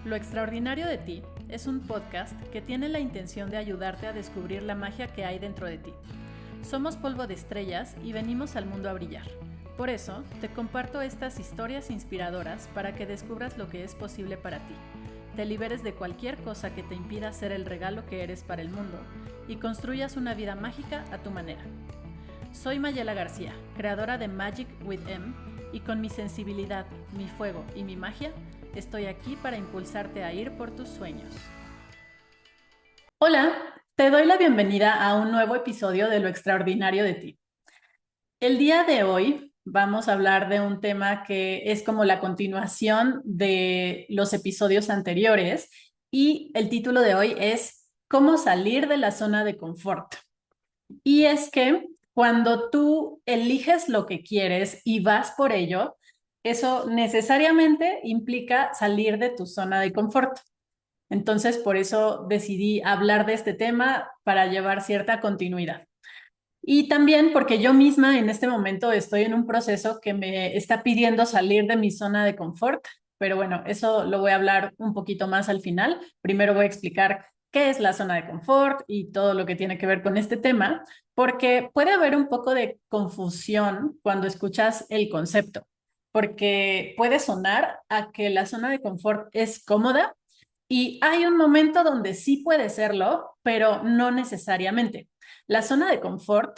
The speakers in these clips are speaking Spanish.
Lo extraordinario de ti es un podcast que tiene la intención de ayudarte a descubrir la magia que hay dentro de ti. Somos polvo de estrellas y venimos al mundo a brillar. Por eso, te comparto estas historias inspiradoras para que descubras lo que es posible para ti, te liberes de cualquier cosa que te impida ser el regalo que eres para el mundo y construyas una vida mágica a tu manera. Soy Mayela García, creadora de Magic with M, y con mi sensibilidad, mi fuego y mi magia, estoy aquí para impulsarte a ir por tus sueños. Hola, te doy la bienvenida a un nuevo episodio de Lo extraordinario de ti. El día de hoy vamos a hablar de un tema que es como la continuación de los episodios anteriores y el título de hoy es ¿Cómo salir de la zona de confort? Y es que cuando tú eliges lo que quieres y vas por ello, eso necesariamente implica salir de tu zona de confort. Entonces, por eso decidí hablar de este tema para llevar cierta continuidad. Y también porque yo misma en este momento estoy en un proceso que me está pidiendo salir de mi zona de confort, pero bueno, eso lo voy a hablar un poquito más al final. Primero voy a explicar qué es la zona de confort y todo lo que tiene que ver con este tema, porque puede haber un poco de confusión cuando escuchas el concepto, porque puede sonar a que la zona de confort es cómoda y hay un momento donde sí puede serlo, pero no necesariamente. La zona de confort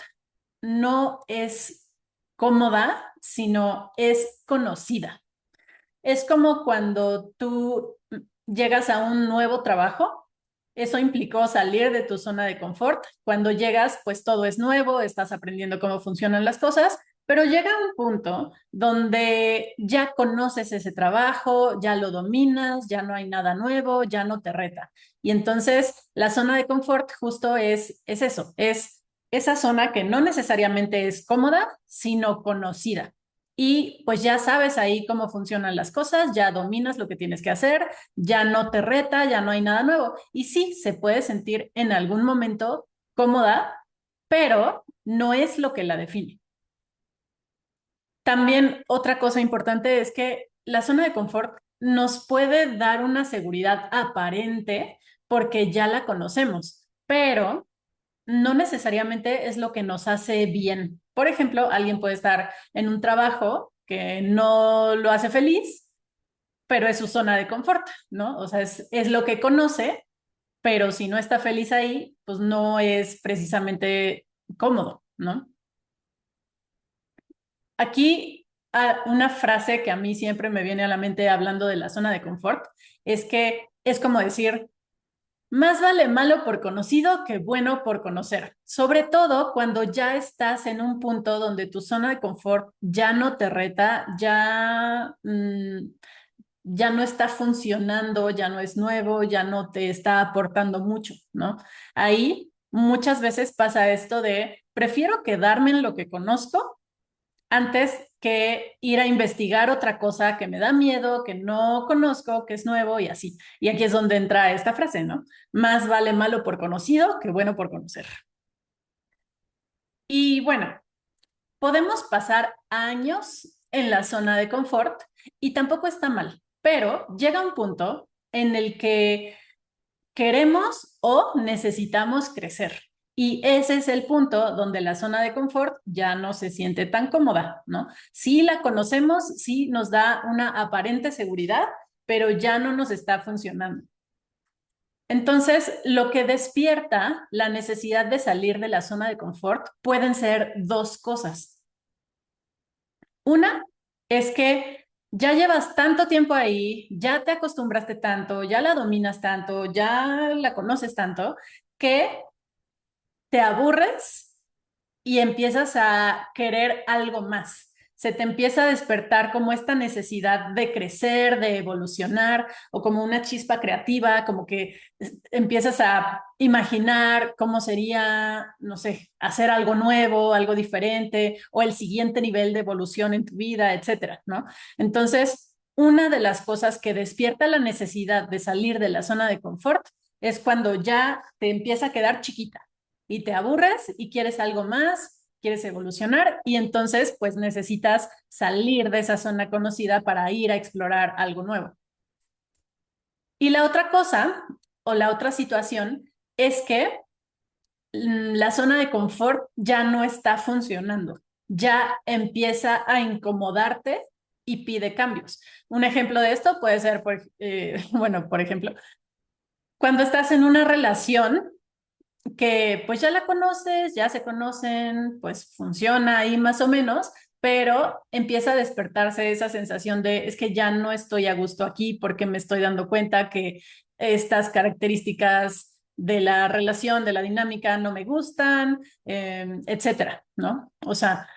no es cómoda, sino es conocida. Es como cuando tú llegas a un nuevo trabajo, eso implicó salir de tu zona de confort. Cuando llegas, pues todo es nuevo, estás aprendiendo cómo funcionan las cosas, pero llega un punto donde ya conoces ese trabajo, ya lo dominas, ya no hay nada nuevo, ya no te reta. Y entonces la zona de confort justo es eso, es esa zona que no necesariamente es cómoda, sino conocida. Y pues ya sabes ahí cómo funcionan las cosas, ya dominas lo que tienes que hacer, ya no te reta, ya no hay nada nuevo. Y sí, se puede sentir en algún momento cómoda, pero no es lo que la define. También otra cosa importante es que la zona de confort nos puede dar una seguridad aparente porque ya la conocemos, pero no necesariamente es lo que nos hace bien. Por ejemplo, alguien puede estar en un trabajo que no lo hace feliz, pero es su zona de confort, ¿no? O sea, es lo que conoce, pero si no está feliz ahí, pues no es precisamente cómodo, ¿no? Aquí una frase que a mí siempre me viene a la mente hablando de la zona de confort es que es como decir, más vale malo por conocido que bueno por conocer, sobre todo cuando ya estás en un punto donde tu zona de confort ya no te reta, ya no está funcionando, ya no es nuevo, ya no te está aportando mucho, ¿no? Ahí muchas veces pasa esto de, prefiero quedarme en lo que conozco antes que ir a investigar otra cosa que me da miedo, que no conozco, que es nuevo y así. Y aquí es donde entra esta frase, ¿no? Más vale malo por conocido que bueno por conocer. Y bueno, podemos pasar años en la zona de confort y tampoco está mal, pero llega un punto en el que queremos o necesitamos crecer. Y ese es el punto donde la zona de confort ya no se siente tan cómoda, ¿no? Sí la conocemos, sí nos da una aparente seguridad, pero ya no nos está funcionando. Entonces, lo que despierta la necesidad de salir de la zona de confort pueden ser dos cosas. Una es que ya llevas tanto tiempo ahí, ya te acostumbraste tanto, ya la dominas tanto, ya la conoces tanto, que te aburres y empiezas a querer algo más. Se te empieza a despertar como esta necesidad de crecer, de evolucionar, o como una chispa creativa, como que empiezas a imaginar cómo sería, no sé, hacer algo nuevo, algo diferente, o el siguiente nivel de evolución en tu vida, etcétera, ¿no? Entonces, una de las cosas que despierta la necesidad de salir de la zona de confort es cuando ya te empieza a quedar chiquita y te aburres y quieres algo más, quieres evolucionar y entonces pues necesitas salir de esa zona conocida para ir a explorar algo nuevo. Y la otra cosa o la otra situación es que la zona de confort ya no está funcionando, ya empieza a incomodarte y pide cambios. Un ejemplo de esto puede ser, bueno, por ejemplo, cuando estás en una relación que pues ya la conoces, ya se conocen, pues funciona ahí más o menos, pero empieza a despertarse esa sensación de es que ya no estoy a gusto aquí porque me estoy dando cuenta que estas características de la relación, de la dinámica no me gustan, etcétera, ¿no? O sea,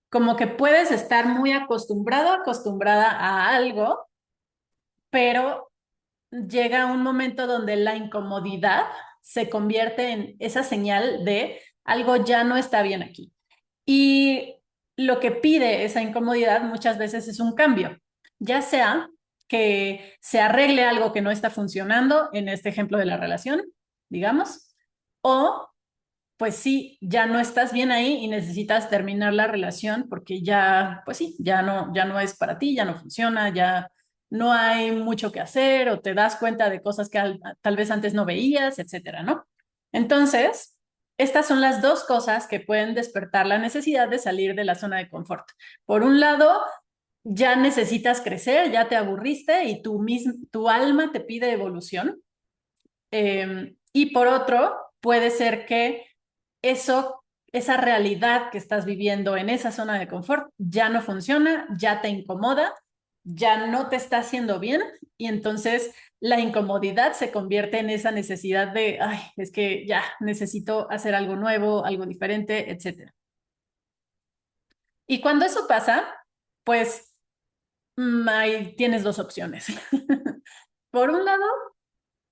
como que puedes estar muy acostumbrado, acostumbrada a algo, pero llega un momento donde la incomodidad se convierte en esa señal de algo ya no está bien aquí. Y lo que pide esa incomodidad muchas veces es un cambio, ya sea que se arregle algo que no está funcionando, en este ejemplo de la relación, digamos, o pues sí, ya no estás bien ahí y necesitas terminar la relación porque ya, pues sí, ya no es para ti, ya no funciona, ya no hay mucho que hacer o te das cuenta de cosas que tal vez antes no veías, etcétera, ¿no? Entonces, estas son las dos cosas que pueden despertar la necesidad de salir de la zona de confort. Por un lado, ya necesitas crecer, ya te aburriste y tu alma te pide evolución. Y por otro, puede ser que eso, esa realidad que estás viviendo en esa zona de confort ya no funciona, ya te incomoda, ya no te está haciendo bien y entonces la incomodidad se convierte en esa necesidad de, ay, es que ya necesito hacer algo nuevo, algo diferente, etcétera. Y cuando eso pasa, pues ahí tienes dos opciones. Por un lado,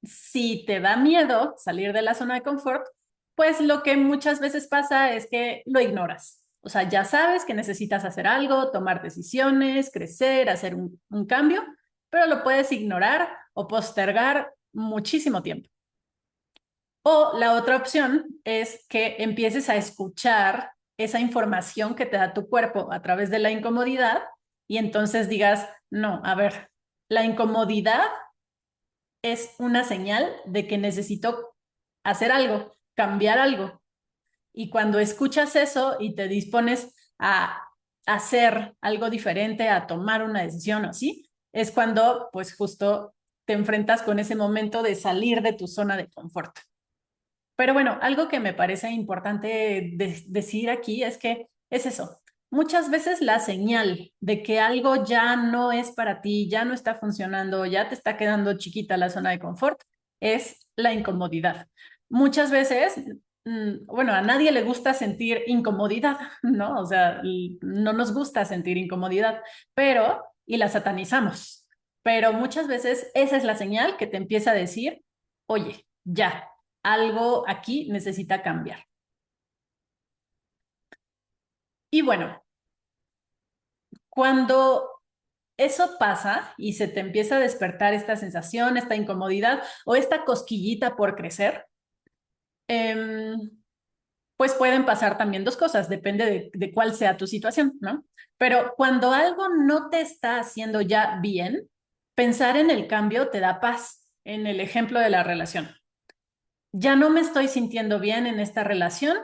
si te da miedo salir de la zona de confort, pues lo que muchas veces pasa es que lo ignoras. O sea, ya sabes que necesitas hacer algo, tomar decisiones, crecer, hacer un cambio, pero lo puedes ignorar o postergar muchísimo tiempo. O la otra opción es que empieces a escuchar esa información que te da tu cuerpo a través de la incomodidad y entonces digas, no, a ver, la incomodidad es una señal de que necesito hacer algo, cambiar algo. Y cuando escuchas eso y te dispones a hacer algo diferente, a tomar una decisión o así, es cuando pues justo te enfrentas con ese momento de salir de tu zona de confort. Pero bueno, algo que me parece importante decir aquí es que es eso. Muchas veces la señal de que algo ya no es para ti, ya no está funcionando, ya te está quedando chiquita la zona de confort, es la incomodidad. Muchas veces, bueno, a nadie le gusta sentir incomodidad, ¿no? O sea, no nos gusta sentir incomodidad, pero, y la satanizamos, pero muchas veces esa es la señal que te empieza a decir, oye, ya, algo aquí necesita cambiar. Y bueno, cuando eso pasa y se te empieza a despertar esta sensación, esta incomodidad o esta cosquillita por crecer, eh, pues pueden pasar también dos cosas, depende de cuál sea tu situación, ¿no? Pero cuando algo no te está haciendo ya bien, pensar en el cambio te da paz. En el ejemplo de la relación. Ya no me estoy sintiendo bien en esta relación,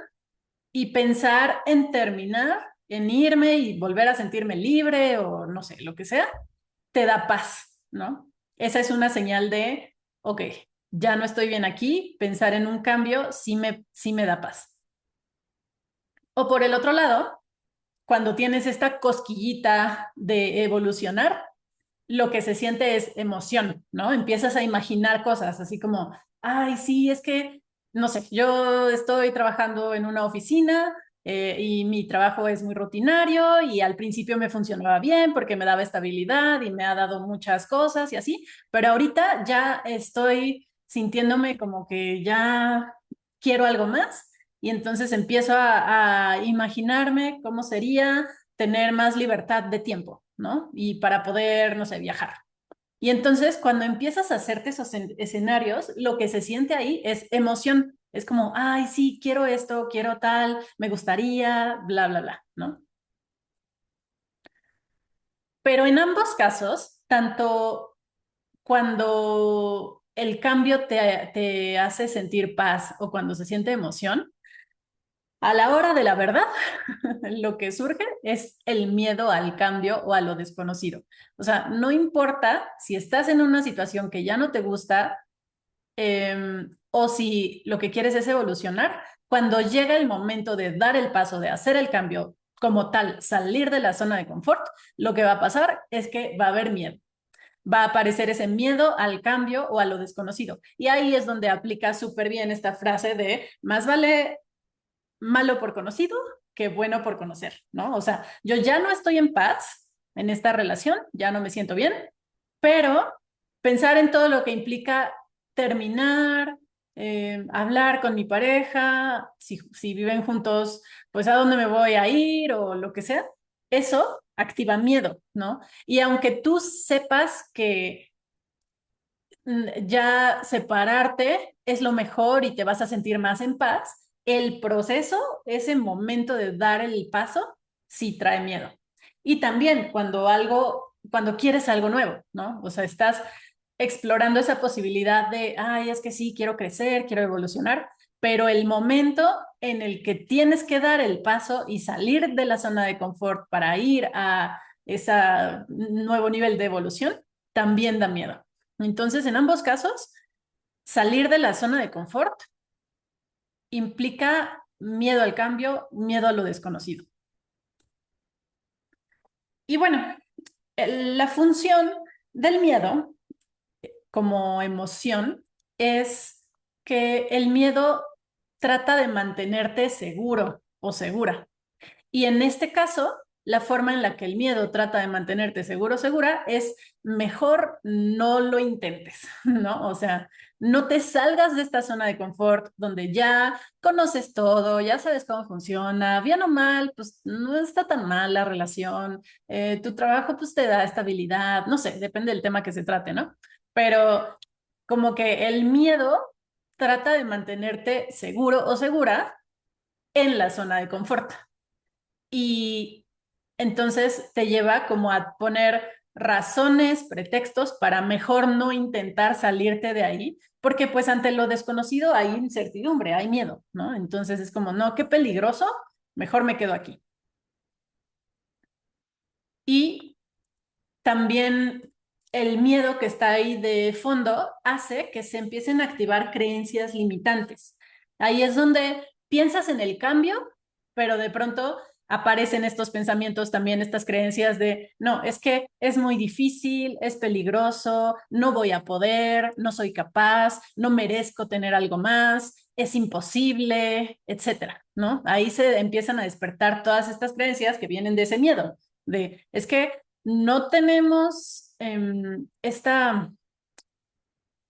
y pensar en terminar, en irme y volver a sentirme libre o no sé, lo que sea, te da paz, ¿no? Esa es una señal de, ok, ya no estoy bien aquí, pensar en un cambio sí me da paz. O por el otro lado, cuando tienes esta cosquillita de evolucionar, lo que se siente es emoción, ¿no? Empiezas a imaginar cosas, así como, ay, sí, es que, no sé, yo estoy trabajando en una oficina y mi trabajo es muy rutinario y al principio me funcionaba bien porque me daba estabilidad y me ha dado muchas cosas y así, pero ahorita ya estoy sintiéndome como que ya quiero algo más y entonces empiezo a imaginarme cómo sería tener más libertad de tiempo, ¿no? Y para poder, no sé, viajar. Y entonces cuando empiezas a hacerte esos escenarios, lo que se siente ahí es emoción. Es como, ay, sí, quiero esto, quiero tal, me gustaría, bla, bla, bla, ¿no? Pero en ambos casos, tanto cuando el cambio te hace sentir paz o cuando se siente emoción, a la hora de la verdad, lo que surge es el miedo al cambio o a lo desconocido. O sea, no importa si estás en una situación que ya no te gusta, o si lo que quieres es evolucionar, cuando llega el momento de dar el paso, de hacer el cambio como tal, salir de la zona de confort, lo que va a pasar es que va a haber miedo. Va a aparecer ese miedo al cambio o a lo desconocido. Y ahí es donde aplica súper bien esta frase de más vale malo por conocido que bueno por conocer, ¿no? O sea, yo ya no estoy en paz en esta relación, ya no me siento bien, pero pensar en todo lo que implica terminar, hablar con mi pareja, si viven juntos, pues a dónde me voy a ir o lo que sea, eso activa miedo, ¿no? Y aunque tú sepas que ya separarte es lo mejor y te vas a sentir más en paz, el proceso, ese momento de dar el paso, sí trae miedo. Y también cuando quieres algo nuevo, ¿no? O sea, estás explorando esa posibilidad de, ay, es que sí, quiero crecer, quiero evolucionar, pero el momento en el que tienes que dar el paso y salir de la zona de confort para ir a ese nuevo nivel de evolución, también da miedo. Entonces, en ambos casos, salir de la zona de confort implica miedo al cambio, miedo a lo desconocido. Y bueno, la función del miedo como emoción es que el miedo trata de mantenerte seguro o segura. Y en este caso, la forma en la que el miedo trata de mantenerte seguro o segura es mejor no lo intentes, ¿no? O sea, no te salgas de esta zona de confort donde ya conoces todo, ya sabes cómo funciona, bien o mal, pues no está tan mal la relación, tu trabajo pues te da estabilidad, no sé, depende del tema que se trate, ¿no? Pero como que el miedo trata de mantenerte seguro o segura en la zona de confort. Y entonces te lleva como a poner razones, pretextos para mejor no intentar salirte de ahí, porque pues ante lo desconocido hay incertidumbre, hay miedo, ¿no? Entonces es como, no, qué peligroso, mejor me quedo aquí. Y también el miedo que está ahí de fondo hace que se empiecen a activar creencias limitantes. Ahí es donde piensas en el cambio, pero de pronto aparecen estos pensamientos también, estas creencias de, no, es que es muy difícil, es peligroso, no voy a poder, no soy capaz, no merezco tener algo más, es imposible, etcétera, ¿no? Ahí se empiezan a despertar todas estas creencias que vienen de ese miedo, de, es que no tenemos esta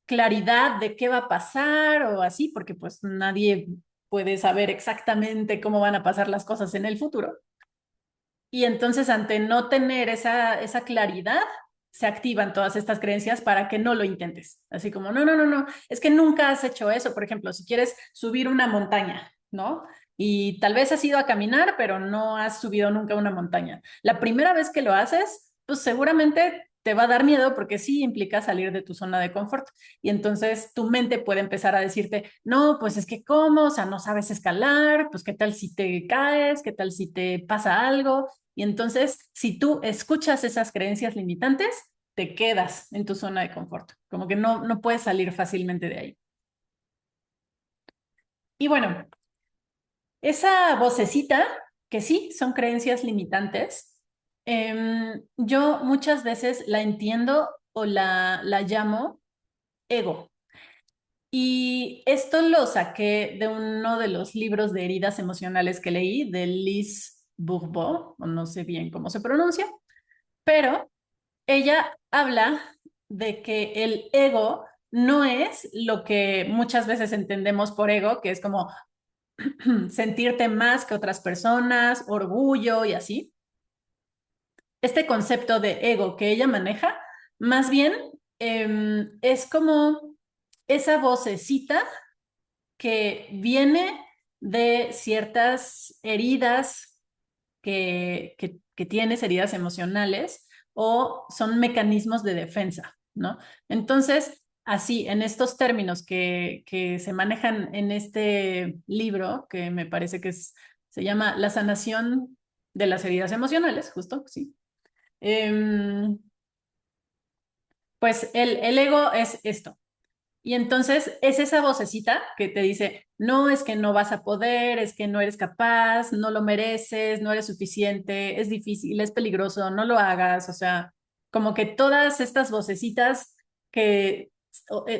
claridad de qué va a pasar o así, porque pues nadie puede saber exactamente cómo van a pasar las cosas en el futuro. Y entonces ante no tener esa claridad, se activan todas estas creencias para que no lo intentes. Así como, no, no, no, no, es que nunca has hecho eso. Por ejemplo, si quieres subir una montaña, ¿no? Y tal vez has ido a caminar, pero no has subido nunca una montaña. La primera vez que lo haces, pues seguramente te va a dar miedo porque sí implica salir de tu zona de confort. Y entonces tu mente puede empezar a decirte, no, pues es que cómo, o sea, no sabes escalar, pues qué tal si te caes, qué tal si te pasa algo. Y entonces, si tú escuchas esas creencias limitantes, te quedas en tu zona de confort, como que no puedes salir fácilmente de ahí. Y bueno, esa vocecita, que sí, son creencias limitantes, yo muchas veces la entiendo o la llamo ego. Y esto lo saqué de uno de los libros de heridas emocionales que leí, de Liz Bourbeau, o no sé bien cómo se pronuncia, pero ella habla de que el ego no es lo que muchas veces entendemos por ego, que es como sentirte más que otras personas, orgullo y así. Este concepto de ego que ella maneja, más bien es como esa vocecita que viene de ciertas heridas que tienes, heridas emocionales, o son mecanismos de defensa. ¿no? Entonces, así, en estos términos que se manejan en este libro, que me parece que se llama La sanación de las heridas emocionales, justo, sí. Pues el ego es esto. Y entonces es esa vocecita que te dice, no, es que no vas a poder, es que no eres capaz, no lo mereces, no eres suficiente, es difícil, es peligroso, no lo hagas. O sea, como que todas estas vocecitas que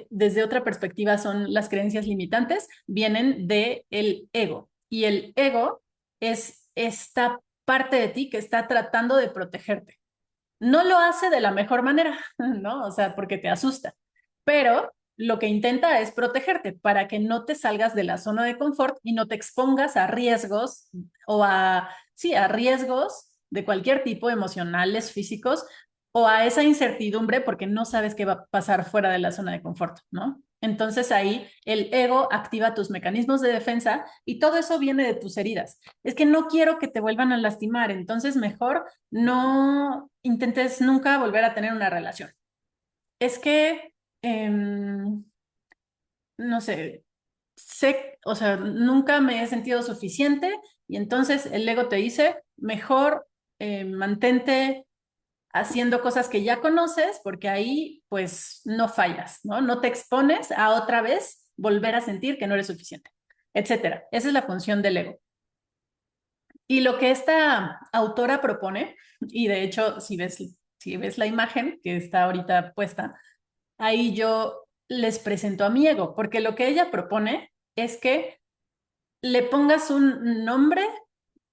desde otra perspectiva son las creencias limitantes, vienen de el ego. Y el ego es esta parte de ti que está tratando de protegerte. No lo hace de la mejor manera, ¿no? O sea, porque te asusta, pero lo que intenta es protegerte para que no te salgas de la zona de confort y no te expongas a riesgos o sí, a riesgos de cualquier tipo, emocionales, físicos, o a esa incertidumbre porque no sabes qué va a pasar fuera de la zona de confort, ¿no? Entonces ahí el ego activa tus mecanismos de defensa y todo eso viene de tus heridas. Es que no quiero que te vuelvan a lastimar, entonces mejor no intentes nunca volver a tener una relación. Es que, no sé, o sea, nunca me he sentido suficiente y entonces el ego te dice, mejor mantente haciendo cosas que ya conoces porque ahí pues no fallas, ¿no? No te expones a otra vez volver a sentir que no eres suficiente, etcétera. Esa es la función del ego. Y lo que esta autora propone, y de hecho, si ves la imagen que está ahorita puesta, ahí yo les presento a mi ego, porque lo que ella propone es que le pongas un nombre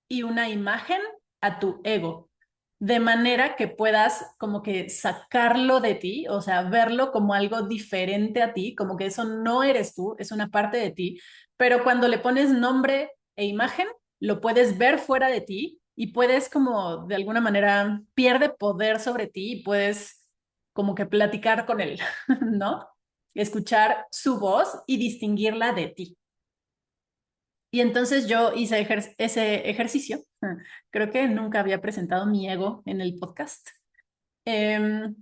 y una imagen a tu ego, de manera que puedas como que sacarlo de ti, o sea, verlo como algo diferente a ti, como que eso no eres tú, es una parte de ti, pero cuando le pones nombre e imagen, lo puedes ver fuera de ti y puedes como de alguna manera pierde poder sobre ti y puedes como que platicar con él, ¿no? Escuchar su voz y distinguirla de ti. Y entonces yo hice ese ejercicio. Creo que nunca había presentado mi ego en el podcast. Em,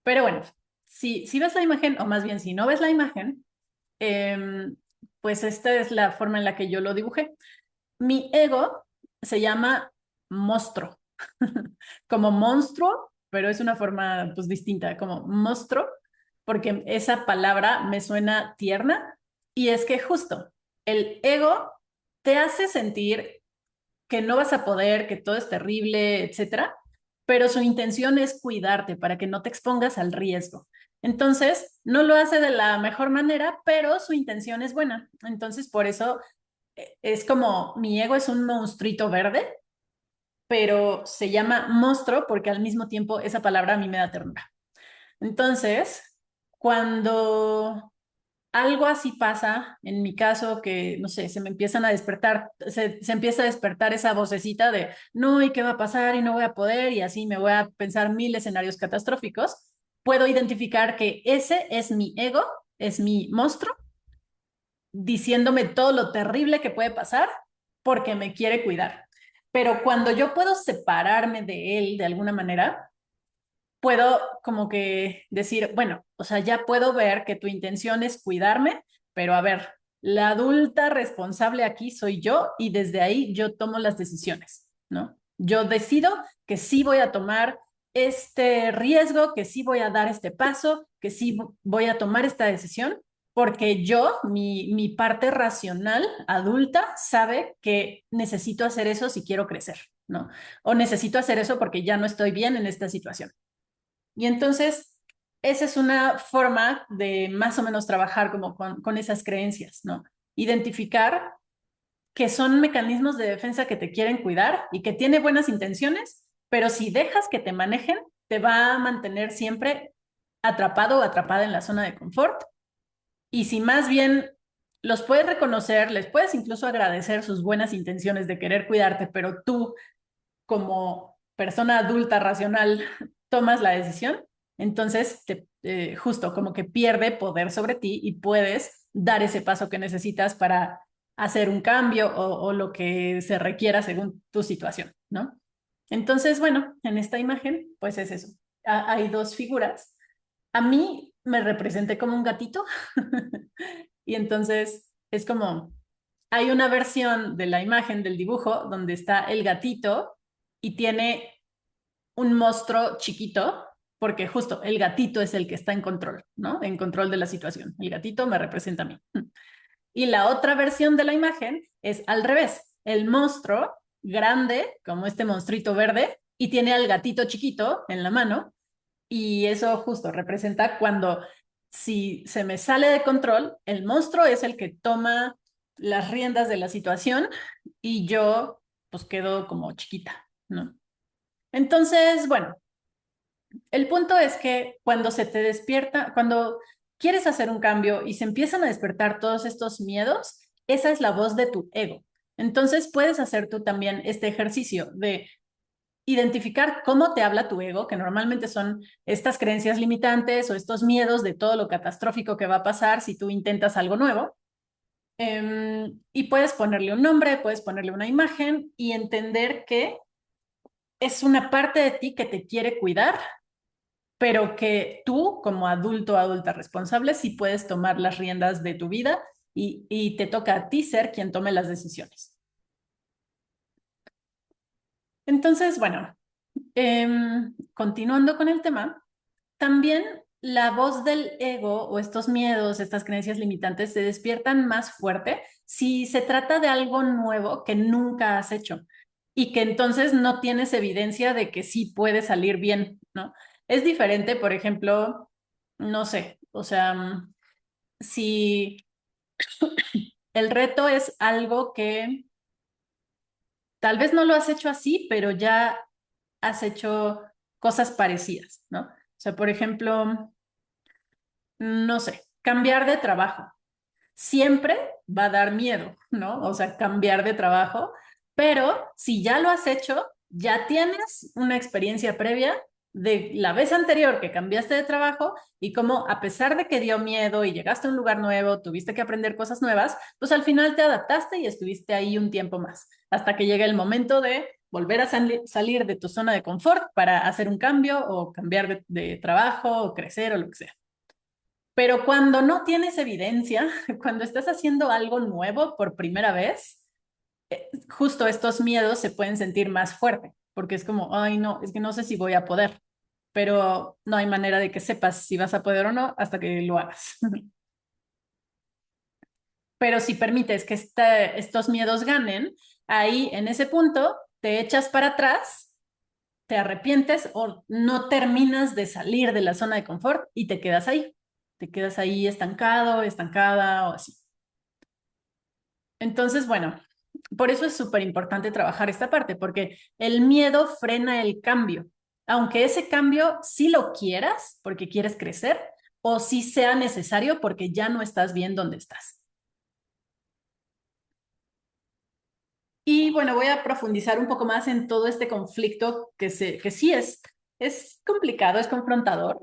pero bueno, si ves la imagen, o más bien si no ves la imagen, em, pues esta es la forma en la que yo lo dibujé. Mi ego se llama monstruo, como monstruo, pero es una forma pues distinta, como monstruo, porque esa palabra me suena tierna y es que justo el ego te hace sentir que no vas a poder, que todo es terrible, etcétera, pero su intención es cuidarte para que no te expongas al riesgo. Entonces, no lo hace de la mejor manera, pero su intención es buena. Entonces, por eso es como mi ego es un monstruito verde, pero se llama monstruo porque al mismo tiempo esa palabra a mí me da ternura. Entonces, cuando algo así pasa, en mi caso, que no sé, se me empiezan a despertar, se empieza a despertar esa vocecita de no, ¿y qué va a pasar? Y no voy a poder, y así me voy a pensar mil escenarios catastróficos. Puedo identificar que ese es mi ego, es mi monstruo, diciéndome todo lo terrible que puede pasar porque me quiere cuidar. Pero cuando yo puedo separarme de él de alguna manera, puedo como que decir, bueno, o sea, ya puedo ver que tu intención es cuidarme, pero a ver, la adulta responsable aquí soy yo y desde ahí yo tomo las decisiones, ¿no? Yo decido que sí voy a tomar este riesgo, que sí voy a dar este paso, que sí voy a tomar esta decisión, porque yo, mi parte racional adulta, sabe que necesito hacer eso si quiero crecer, ¿no? O necesito hacer eso porque ya no estoy bien en esta situación. Y entonces, esa es una forma de más o menos trabajar como con esas creencias, ¿no? Identificar que son mecanismos de defensa que te quieren cuidar y que tiene buenas intenciones, pero si dejas que te manejen, te va a mantener siempre atrapado o atrapada en la zona de confort. Y si más bien los puedes reconocer, les puedes incluso agradecer sus buenas intenciones de querer cuidarte, pero tú como persona adulta racional tomas la decisión, entonces justo como que pierde poder sobre ti y puedes dar ese paso que necesitas para hacer un cambio o lo que se requiera según tu situación, ¿no? Entonces, bueno, en esta imagen, pues es eso. Hay dos figuras. a mí me representé como un gatito y entonces es como, hay una versión de la imagen del dibujo donde está el gatito y tiene un monstruo chiquito, porque justo el gatito es el que está en control, ¿no? En control de la situación. El gatito me representa a mí. Y la otra versión de la imagen es al revés. El monstruo grande, como este monstruito verde, y tiene al gatito chiquito en la mano. Y eso justo representa cuando si se me sale de control, el monstruo es el que toma las riendas de la situación y yo pues quedo como chiquita, ¿no? Entonces, bueno, el punto es que cuando se te despierta, cuando quieres hacer un cambio y se empiezan a despertar todos estos miedos, esa es la voz de tu ego. Entonces puedes hacer tú también este ejercicio de identificar cómo te habla tu ego, que normalmente son estas creencias limitantes o estos miedos de todo lo catastrófico que va a pasar si tú intentas algo nuevo. Y puedes ponerle un nombre, puedes ponerle una imagen y entender que es una parte de ti que te quiere cuidar, pero que tú como adulto o adulta responsable sí puedes tomar las riendas de tu vida y te toca a ti ser quien tome las decisiones. Entonces, bueno, continuando con el tema, también la voz del ego o estos miedos, estas creencias limitantes se despiertan más fuerte si se trata de algo nuevo que nunca has hecho y que entonces no tienes evidencia de que sí puede salir bien, ¿no? Es diferente, por ejemplo, no sé, o sea, si el reto es algo que tal vez no lo has hecho así, pero ya has hecho cosas parecidas, ¿no? O sea, por ejemplo, no sé, cambiar de trabajo. Siempre va a dar miedo, ¿no? O sea, cambiar de trabajo, pero si ya lo has hecho, ya tienes una experiencia previa de la vez anterior que cambiaste de trabajo y cómo a pesar de que dio miedo y llegaste a un lugar nuevo, tuviste que aprender cosas nuevas, pues al final te adaptaste y estuviste ahí un tiempo más, hasta que llega el momento de volver a salir de tu zona de confort para hacer un cambio o cambiar de trabajo o crecer o lo que sea. Pero cuando no tienes evidencia, cuando estás haciendo algo nuevo por primera vez, justo estos miedos se pueden sentir más fuerte, porque es como, ay, no, es que no sé si voy a poder, pero no hay manera de que sepas si vas a poder o no hasta que lo hagas. Pero si permites que estos miedos ganen, ahí en ese punto te echas para atrás, te arrepientes o no terminas de salir de la zona de confort y te quedas ahí estancado, estancada o así. Entonces, bueno, por eso es súper importante trabajar esta parte, porque el miedo frena el cambio, aunque ese cambio sí lo quieras porque quieres crecer o sí sea necesario porque ya no estás bien donde estás. Y bueno, voy a profundizar un poco más en todo este conflicto que sí es complicado, es confrontador,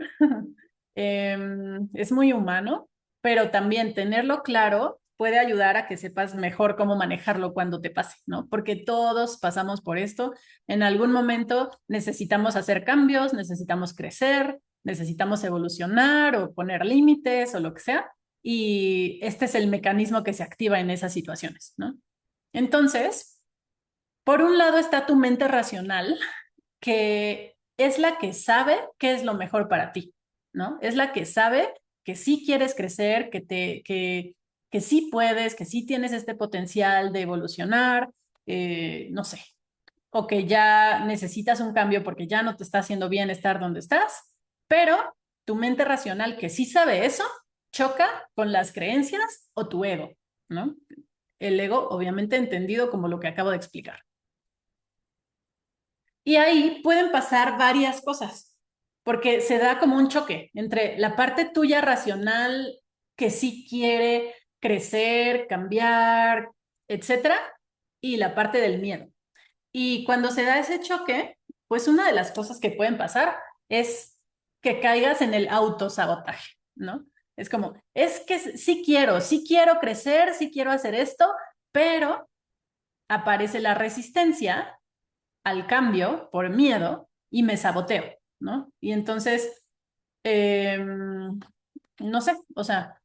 es muy humano, pero también tenerlo claro puede ayudar a que sepas mejor cómo manejarlo cuando te pase, ¿no? Porque todos pasamos por esto. En algún momento necesitamos hacer cambios, necesitamos crecer, necesitamos evolucionar o poner límites o lo que sea. Y este es el mecanismo que se activa en esas situaciones, ¿no? Entonces, por un lado está tu mente racional, que es la que sabe qué es lo mejor para ti, ¿no? Es la que sabe que sí quieres crecer, que sí puedes, que sí tienes este potencial de evolucionar, no sé, o que ya necesitas un cambio porque ya no te está haciendo bien estar donde estás, pero tu mente racional que sí sabe eso, choca con las creencias o tu ego, ¿no? El ego, obviamente entendido como lo que acabo de explicar. Y ahí pueden pasar varias cosas, porque se da como un choque entre la parte tuya racional que sí quiere crecer, cambiar, etcétera, y la parte del miedo. Y cuando se da ese choque, pues una de las cosas que pueden pasar es que caigas en el autosabotaje, ¿no? Es como, es que sí quiero crecer, sí quiero hacer esto, pero aparece la resistencia al cambio por miedo y me saboteo, ¿no? Y entonces No sé, o sea,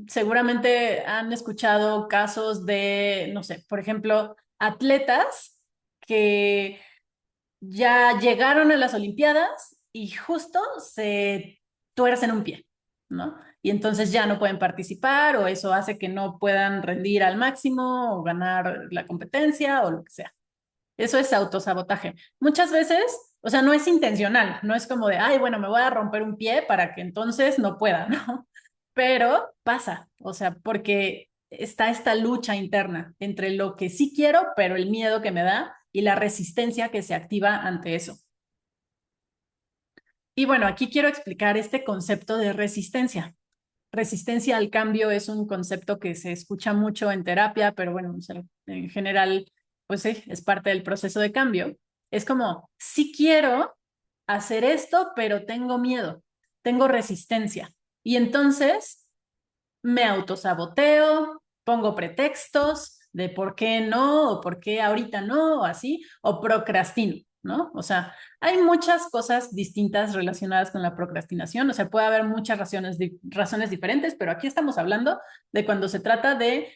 seguramente han escuchado casos de, no sé, por ejemplo, atletas que ya llegaron a las Olimpiadas y justo se tuercen un pie, ¿no? Y entonces ya no pueden participar o eso hace que no puedan rendir al máximo o ganar la competencia o lo que sea. Eso es autosabotaje. Muchas veces, o sea, no es intencional, no es como de, ay, bueno, me voy a romper un pie para que entonces no pueda, ¿no? Pero pasa, o sea, porque está esta lucha interna entre lo que sí quiero, pero el miedo que me da y la resistencia que se activa ante eso. Y bueno, aquí quiero explicar este concepto de resistencia. Resistencia al cambio es un concepto que se escucha mucho en terapia, pero bueno, o sea, en general, pues sí, es parte del proceso de cambio. Es como, sí quiero hacer esto, pero tengo miedo, tengo resistencia. Y entonces me autosaboteo, pongo pretextos de por qué no, o por qué ahorita no, o así, o procrastino, ¿no? O sea, hay muchas cosas distintas relacionadas con la procrastinación, o sea, puede haber muchas razones diferentes, pero aquí estamos hablando de cuando se trata de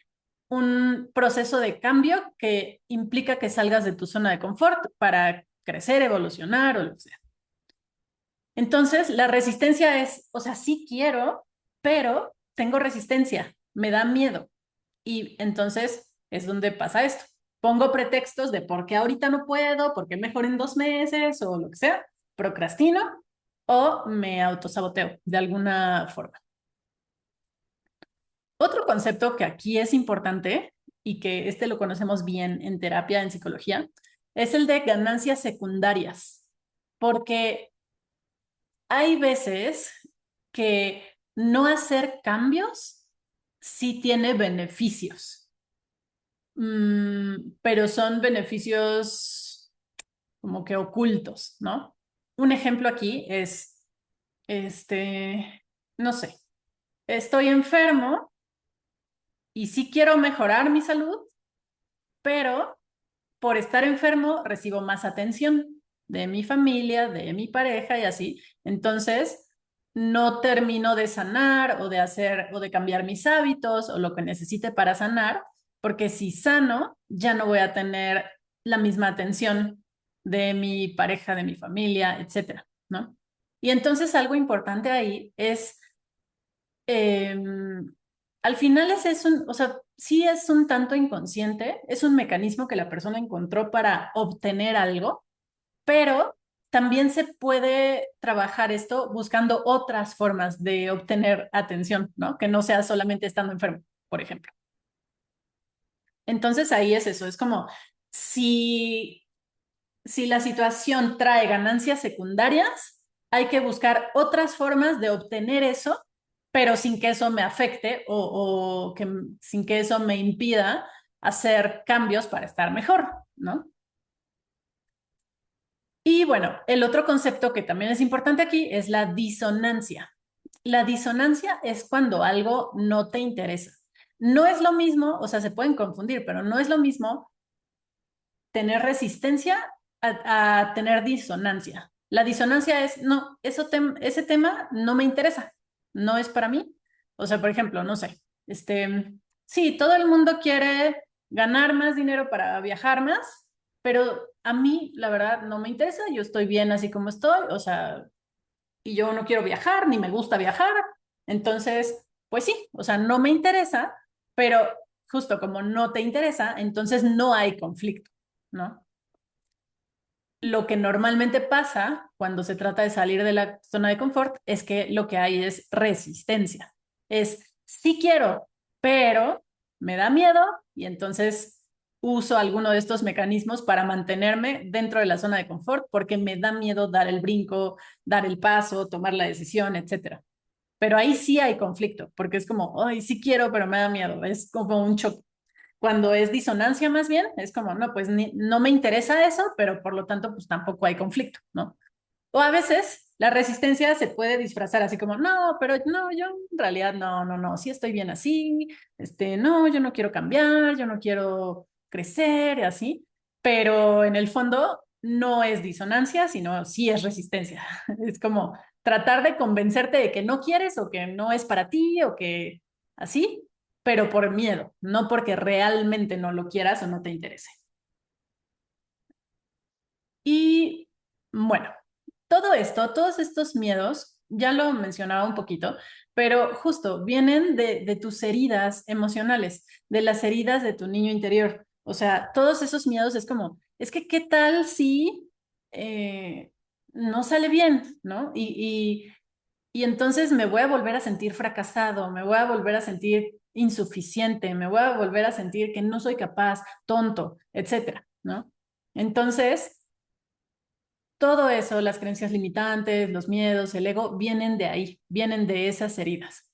un proceso de cambio que implica que salgas de tu zona de confort para crecer, evolucionar o lo que sea. Entonces, la resistencia es, o sea, sí quiero, pero tengo resistencia, me da miedo. Y entonces es donde pasa esto. Pongo pretextos de por qué ahorita no puedo, por qué mejor en 2 meses o lo que sea, procrastino o me autosaboteo de alguna forma. Otro concepto que aquí es importante y que este lo conocemos bien en terapia, en psicología, es el de ganancias secundarias, porque hay veces que no hacer cambios sí tiene beneficios, pero son beneficios como que ocultos, ¿no? Un ejemplo aquí es, no sé, estoy enfermo y sí quiero mejorar mi salud, pero por estar enfermo recibo más atención de mi familia, de mi pareja y así. Entonces, no termino de sanar o de hacer o de cambiar mis hábitos o lo que necesite para sanar, porque si sano, ya no voy a tener la misma atención de mi pareja, de mi familia, etcétera, ¿no? Y entonces algo importante ahí es eh, al final es un, o sea, sí es un tanto inconsciente, es un mecanismo que la persona encontró para obtener algo, pero también se puede trabajar esto buscando otras formas de obtener atención, ¿no? Que no sea solamente estando enfermo, por ejemplo. Entonces ahí es eso, es como si, si la situación trae ganancias secundarias, hay que buscar otras formas de obtener eso, pero sin que eso me afecte o que, sin que eso me impida hacer cambios para estar mejor, ¿no? Y bueno, el otro concepto que también es importante aquí es la disonancia. La disonancia es cuando algo no te interesa. No es lo mismo, o sea, se pueden confundir, pero no es lo mismo tener resistencia a tener disonancia. La disonancia es, no, ese tema no me interesa, no es para mí. O sea, por ejemplo, no sé, sí, todo el mundo quiere ganar más dinero para viajar más, pero a mí, la verdad, no me interesa, yo estoy bien así como estoy, o sea, y yo no quiero viajar, ni me gusta viajar, entonces, pues sí, o sea, no me interesa, pero justo como no te interesa, entonces no hay conflicto, ¿no? Lo que normalmente pasa cuando se trata de salir de la zona de confort es que lo que hay es resistencia. Es, sí quiero, pero me da miedo y entonces uso alguno de estos mecanismos para mantenerme dentro de la zona de confort porque me da miedo dar el brinco, dar el paso, tomar la decisión, etcétera. Pero ahí sí hay conflicto, porque es como, ay, sí quiero, pero me da miedo. Es como un choque. Cuando es disonancia más bien, es como, no, pues no me interesa eso, pero por lo tanto, pues tampoco hay conflicto, ¿no? O a veces la resistencia se puede disfrazar así como, no, pero no, yo en realidad no, sí estoy bien así, no, yo no quiero cambiar, yo no quiero crecer y así, pero en el fondo no es disonancia, sino sí es resistencia. Es como tratar de convencerte de que no quieres o que no es para ti o que así, pero por miedo, no porque realmente no lo quieras o no te interese. Y bueno, todo esto, todos estos miedos, ya lo mencionaba un poquito, pero justo vienen de tus heridas emocionales, de las heridas de tu niño interior. O sea, todos esos miedos es como, es que ¿qué tal si no sale bien, ¿no? Y entonces me voy a volver a sentir fracasado, me voy a volver a sentir insuficiente, me voy a volver a sentir que no soy capaz, tonto, etcétera, ¿no? Entonces, todo eso, las creencias limitantes, los miedos, el ego, vienen de ahí, vienen de esas heridas.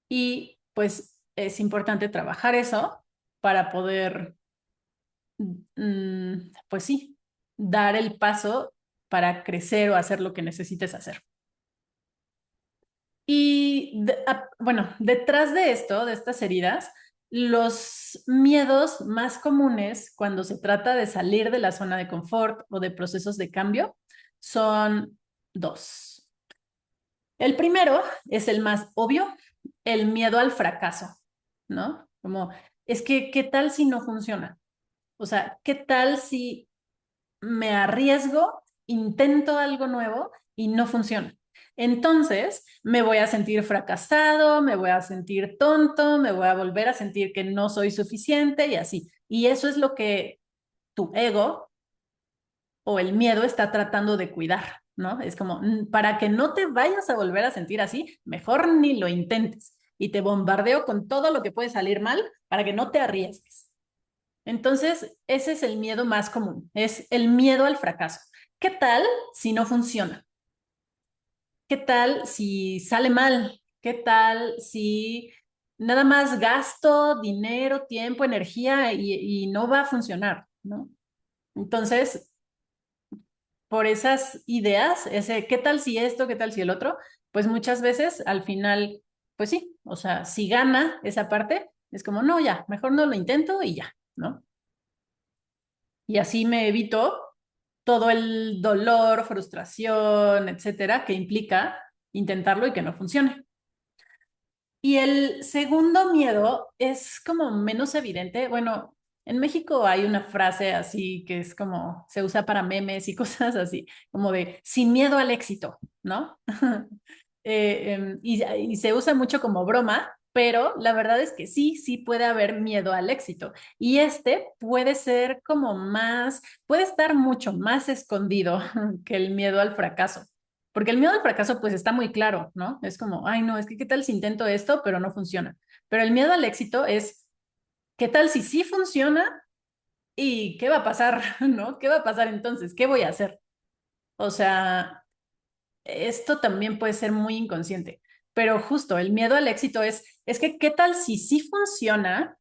Y pues es importante trabajar eso para poder, pues sí, dar el paso para crecer o hacer lo que necesites hacer. Y bueno, detrás de esto, de estas heridas, los miedos más comunes cuando se trata de salir de la zona de confort o de procesos de cambio son dos. El primero es el más obvio, el miedo al fracaso, ¿no? Como, es que, ¿qué tal si no funciona? O sea, ¿qué tal si me arriesgo, intento algo nuevo y no funciona? Entonces me voy a sentir fracasado, me voy a sentir tonto, me voy a volver a sentir que no soy suficiente y así. Y eso es lo que tu ego o el miedo está tratando de cuidar, ¿no? Es como, para que no te vayas a volver a sentir así, mejor ni lo intentes. Y te bombardeo con todo lo que puede salir mal para que no te arriesgues. Entonces, ese es el miedo más común, es el miedo al fracaso. ¿Qué tal si no funciona? ¿Qué tal si sale mal? ¿Qué tal si nada más gasto dinero, tiempo, energía y no va a funcionar, ¿no? Entonces, por esas ideas, ese, ¿qué tal si esto, qué tal si el otro? Pues muchas veces al final, pues sí, o sea, si gana esa parte, es como, no, ya, mejor no lo intento y ya, ¿no? Y así me evito todo el dolor, frustración, etcétera, que implica intentarlo y que no funcione. Y el segundo miedo es como menos evidente. Bueno, en México hay una frase así que es como se usa para memes y cosas así, como de sin miedo al éxito, ¿no? Y se usa mucho como broma, pero la verdad es que sí, sí puede haber miedo al éxito. Y este puede ser como más, puede estar mucho más escondido que el miedo al fracaso. Porque el miedo al fracaso pues está muy claro, ¿no? Es como, ay, no, es que qué tal si intento esto, pero no funciona. Pero el miedo al éxito es, ¿qué tal si sí funciona? ¿Y qué va a pasar? ¿No? ¿Qué va a pasar entonces? ¿Qué voy a hacer? O sea, esto también puede ser muy inconsciente, pero justo el miedo al éxito es que ¿qué tal si sí funciona?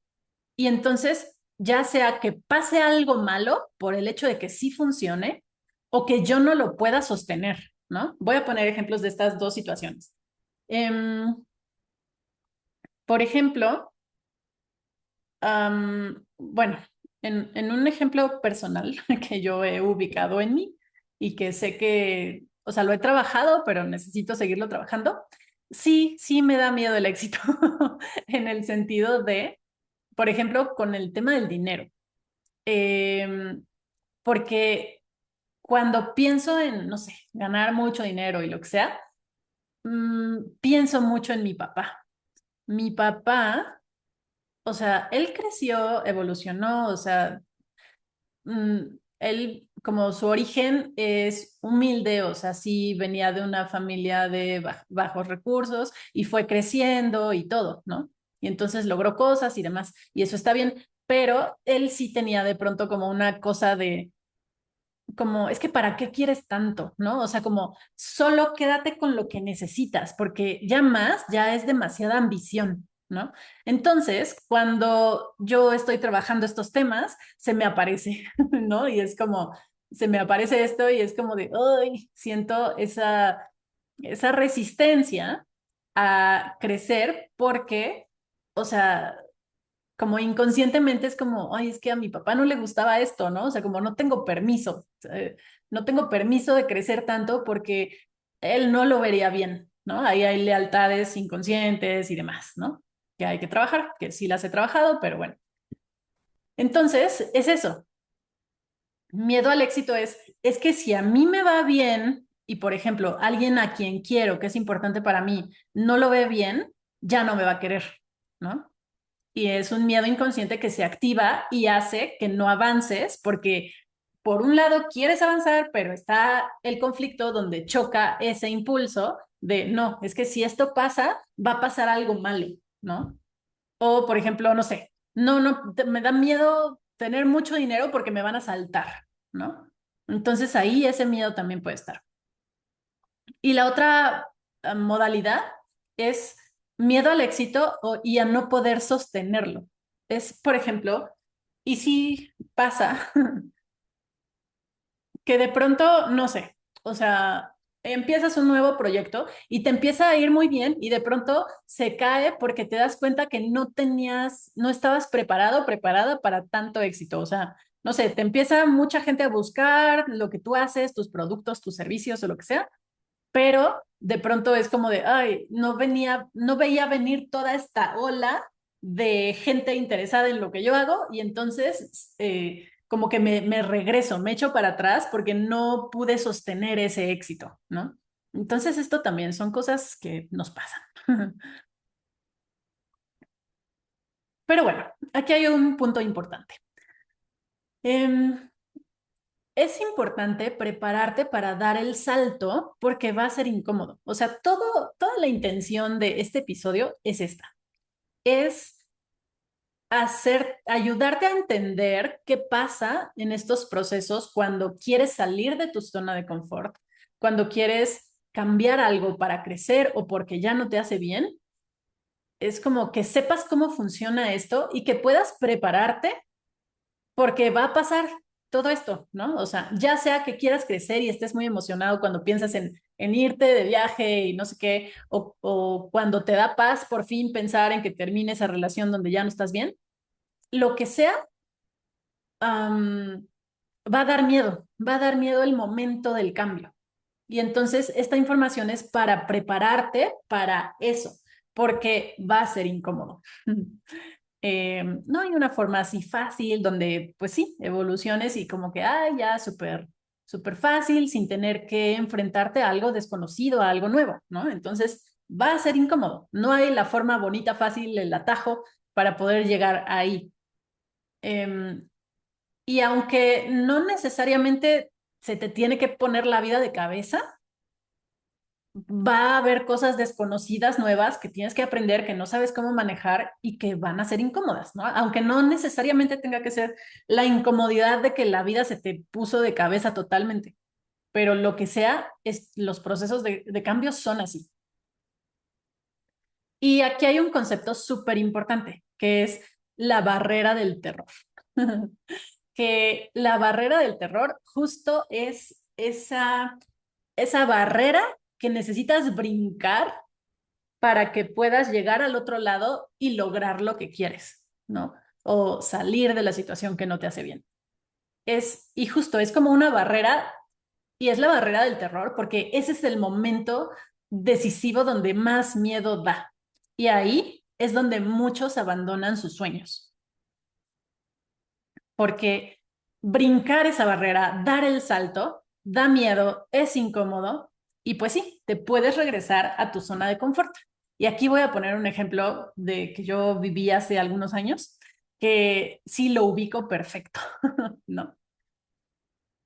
Y entonces, ya sea que pase algo malo por el hecho de que sí funcione o que yo no lo pueda sostener, ¿no? Voy a poner ejemplos de estas dos situaciones. Por ejemplo, bueno, en un ejemplo personal que yo he ubicado en mí y que sé que, o sea, lo he trabajado, pero necesito seguirlo trabajando. Sí, sí me da miedo el éxito en el sentido de, por ejemplo, con el tema del dinero. Em, Porque cuando pienso en, no sé, ganar mucho dinero y lo que sea, pienso mucho en mi papá. Mi papá, o sea, él creció, evolucionó, o sea, él como su origen es humilde, o sea, sí venía de una familia de bajos recursos y fue creciendo y todo, ¿no? Y entonces logró cosas y demás, y eso está bien, pero él sí tenía de pronto como una cosa de como, es que ¿para qué quieres tanto? ¿No? O sea, como solo quédate con lo que necesitas, porque ya más, ya es demasiada ambición, ¿no? Entonces, cuando yo estoy trabajando estos temas, se me aparece, ¿no? Y es como, se me aparece esto y es como de, ay, siento esa resistencia a crecer porque, o sea, como inconscientemente es como, ay, es que a mi papá no le gustaba esto, ¿no? O sea, como no tengo permiso, no tengo permiso de crecer tanto porque él no lo vería bien, ¿no? Ahí hay lealtades inconscientes y demás, ¿no? Que hay que trabajar, que sí las he trabajado, pero bueno. Entonces, es eso. Miedo al éxito es que si a mí me va bien y, por ejemplo, alguien a quien quiero, que es importante para mí, no lo ve bien, ya no me va a querer, ¿no? Y es un miedo inconsciente que se activa y hace que no avances porque por un lado quieres avanzar, pero está el conflicto donde choca ese impulso de no, es que si esto pasa, va a pasar algo malo, ¿no? O por ejemplo, no sé, me da miedo tener mucho dinero porque me van a saltar, ¿no? Entonces ahí ese miedo también puede estar. Y la otra modalidad es miedo al éxito y a no poder sostenerlo. Es, por ejemplo, y si pasa que de pronto, no sé, o sea, empiezas un nuevo proyecto y te empieza a ir muy bien y de pronto se cae porque te das cuenta que no estabas preparado, preparada para tanto éxito. O sea, no sé, te empieza mucha gente a buscar lo que tú haces, tus productos, tus servicios o lo que sea, pero de pronto es como de, ay, no veía venir toda esta ola de gente interesada en lo que yo hago y entonces como que me regreso, me echo para atrás porque no pude sostener ese éxito, ¿no? Entonces esto también son cosas que nos pasan. Pero bueno, aquí hay un punto importante. Em, es importante prepararte para dar el salto porque va a ser incómodo. O sea, toda la intención de este episodio es esta, es ayudarte a entender qué pasa en estos procesos cuando quieres salir de tu zona de confort, cuando quieres cambiar algo para crecer o porque ya no te hace bien. Es como que sepas cómo funciona esto y que puedas prepararte porque va a pasar todo esto, ¿no? O sea, ya sea que quieras crecer y estés muy emocionado cuando piensas en irte de viaje y no sé qué, o cuando te da paz por fin pensar en que termine esa relación donde ya no estás bien, lo que sea, va a dar miedo, va a dar miedo el momento del cambio. Y entonces esta información es para prepararte para eso, porque va a ser incómodo. No hay una forma así fácil donde, pues sí, evoluciones y como que, ya, súper fácil, sin tener que enfrentarte a algo desconocido, a algo nuevo, ¿no? Entonces va a ser incómodo. No hay la forma bonita, fácil, el atajo para poder llegar ahí. Eh, y aunque no necesariamente se te tiene que poner la vida de cabeza, va a haber cosas desconocidas, nuevas, que tienes que aprender, que no sabes cómo manejar y que van a ser incómodas, ¿no? Aunque no necesariamente tenga que ser la incomodidad de que la vida se te puso de cabeza totalmente, pero lo que sea, los procesos de cambio son así. Y aquí hay un concepto súper importante, que es la barrera del terror. Que la barrera del terror justo es esa barrera que necesitas brincar para que puedas llegar al otro lado y lograr lo que quieres, ¿no? O salir de la situación que no te hace bien. Y justo, es como una barrera, y es la barrera del terror, porque ese es el momento decisivo donde más miedo da. Y ahí es donde muchos abandonan sus sueños, porque brincar esa barrera, dar el salto, da miedo, es incómodo, y pues sí, te puedes regresar a tu zona de confort. Y aquí voy a poner un ejemplo de que yo viví hace algunos años, que sí lo ubico perfecto, ¿no?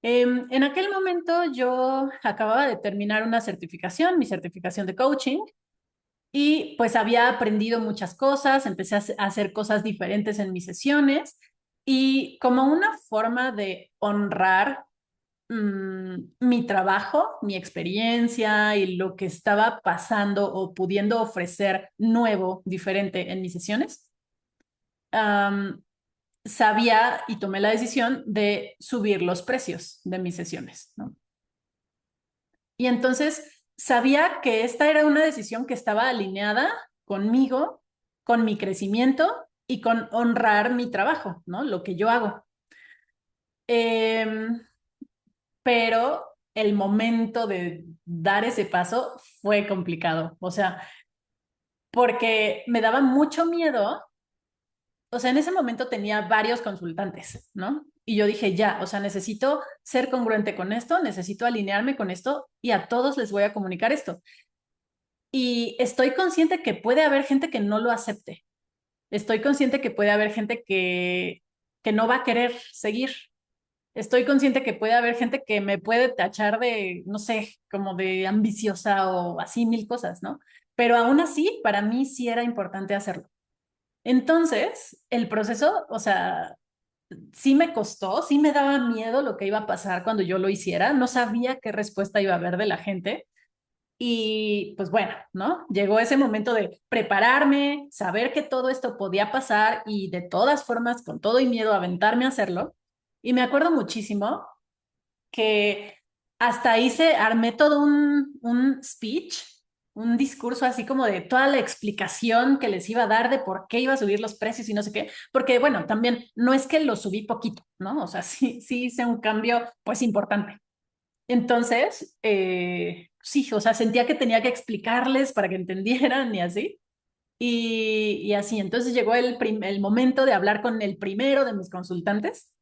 En aquel momento yo acababa de terminar una certificación, mi certificación de coaching, y pues había aprendido muchas cosas, empecé a hacer cosas diferentes en mis sesiones y como una forma de honrar mi trabajo, mi experiencia y lo que estaba pasando o pudiendo ofrecer nuevo, diferente en mis sesiones, um, sabía y tomé la decisión de subir los precios de mis sesiones, ¿no? Y entonces sabía que esta era una decisión que estaba alineada conmigo, con mi crecimiento y con honrar mi trabajo, ¿no? Lo que yo hago. Eh, pero el momento de dar ese paso fue complicado. O sea, porque me daba mucho miedo. O sea, en ese momento tenía varios consultantes, ¿no? Y yo dije, ya, o sea, necesito ser congruente con esto, necesito alinearme con esto y a todos les voy a comunicar esto. Y estoy consciente que puede haber gente que no lo acepte. Estoy consciente que puede haber gente que no va a querer seguir. Estoy consciente que puede haber gente que me puede tachar de, no sé, como de ambiciosa o así mil cosas, ¿no? Pero aún así, para mí sí era importante hacerlo. Entonces, el proceso, o sea, sí me costó, sí me daba miedo lo que iba a pasar cuando yo lo hiciera, no sabía qué respuesta iba a haber de la gente y pues bueno, ¿no? Llegó ese momento de prepararme, saber que todo esto podía pasar y de todas formas, con todo y miedo, aventarme a hacerlo. Y me acuerdo muchísimo que hasta hice, armé todo un speech, un discurso así como de toda la explicación que les iba a dar de por qué iba a subir los precios y no sé qué, porque bueno, también no es que lo subí poquito, ¿no? O sea, sí hice un cambio pues importante. Entonces, sí, o sea, sentía que tenía que explicarles para que entendieran y así. Y así, entonces llegó el momento de hablar con el primero de mis consultantes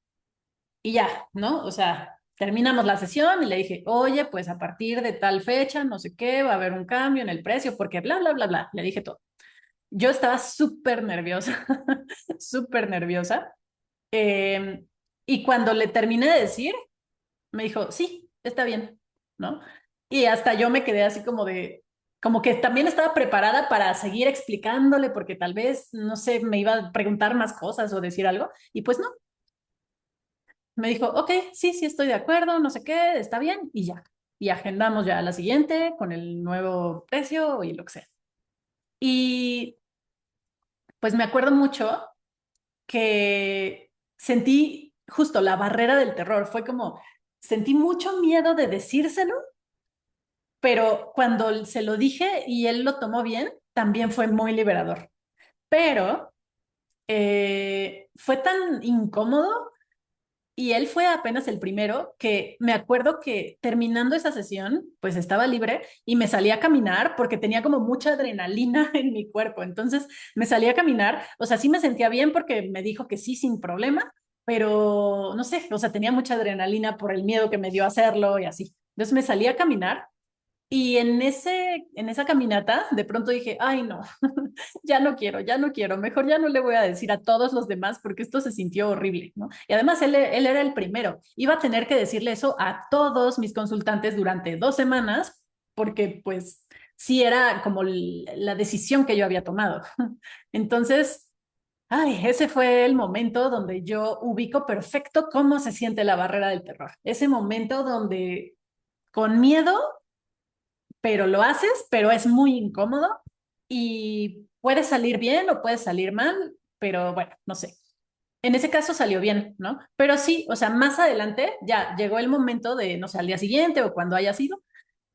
y ya, ¿no? O sea, terminamos la sesión y le dije, oye, pues a partir de tal fecha, no sé qué, va a haber un cambio en el precio porque bla, bla, bla, bla. Le dije todo. Yo estaba súper nerviosa, súper nerviosa. Eh, y cuando le terminé de decir, me dijo, sí, está bien, ¿no? Y hasta yo me quedé así como de, como que también estaba preparada para seguir explicándole porque tal vez, no sé, me iba a preguntar más cosas o decir algo. Y pues no, me dijo, ok, sí, sí, estoy de acuerdo, no sé qué, está bien, y ya. Y agendamos ya a la siguiente con el nuevo precio y lo que sea. Y pues me acuerdo mucho que sentí justo la barrera del terror. Fue como, sentí mucho miedo de decírselo, pero cuando se lo dije y él lo tomó bien, también fue muy liberador. Pero fue tan incómodo. Y él fue apenas el primero que me acuerdo que terminando esa sesión, pues estaba libre y me salí a caminar porque tenía como mucha adrenalina en mi cuerpo. Entonces me salí a caminar, o sea, sí me sentía bien porque me dijo que sí sin problema, pero no sé, o sea, tenía mucha adrenalina por el miedo que me dio a hacerlo y así. Entonces me salí a caminar y en esa caminata de pronto dije, ay no, ya no quiero, ya no quiero, mejor ya no le voy a decir a todos los demás porque esto se sintió horrible, ¿no? Y además él era el primero, iba a tener que decirle eso a todos mis consultantes durante 2 semanas porque pues sí era como la decisión que yo había tomado. Entonces, ay, ese fue el momento donde yo ubico perfecto cómo se siente la barrera del terror. Ese momento donde con miedo pero lo haces, pero es muy incómodo y puede salir bien o puede salir mal, pero bueno, no sé. En ese caso salió bien, ¿no? Pero sí, o sea, más adelante ya llegó el momento de, no sé, al día siguiente o cuando haya sido,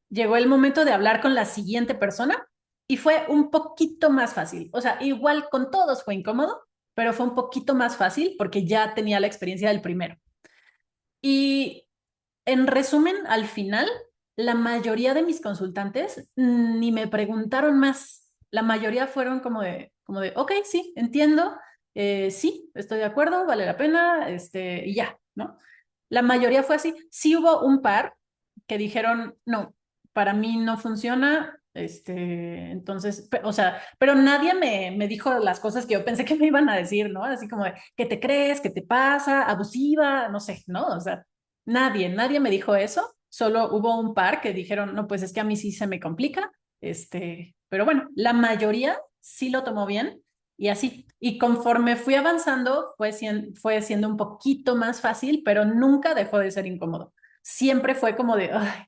llegó el momento de hablar con la siguiente persona y fue un poquito más fácil. O sea, igual con todos fue incómodo, pero fue un poquito más fácil porque ya tenía la experiencia del primero. Y en resumen, al final, la mayoría de mis consultantes ni me preguntaron más. La mayoría fueron como de, ok, sí, entiendo, sí, estoy de acuerdo, vale la pena, y ya, ¿no? La mayoría fue así. Sí hubo un par que dijeron, no, para mí no funciona, entonces, o sea, pero nadie me dijo las cosas que yo pensé que me iban a decir, ¿no? Así como de, ¿qué te crees? ¿Qué te pasa? Abusiva, no sé, ¿no? O sea, nadie me dijo eso, solo hubo un par que dijeron, no, pues es que a mí sí se me complica, pero bueno, la mayoría sí lo tomó bien y así. Y conforme fui avanzando, fue siendo un poquito más fácil, pero nunca dejó de ser incómodo. Siempre fue como de, ay,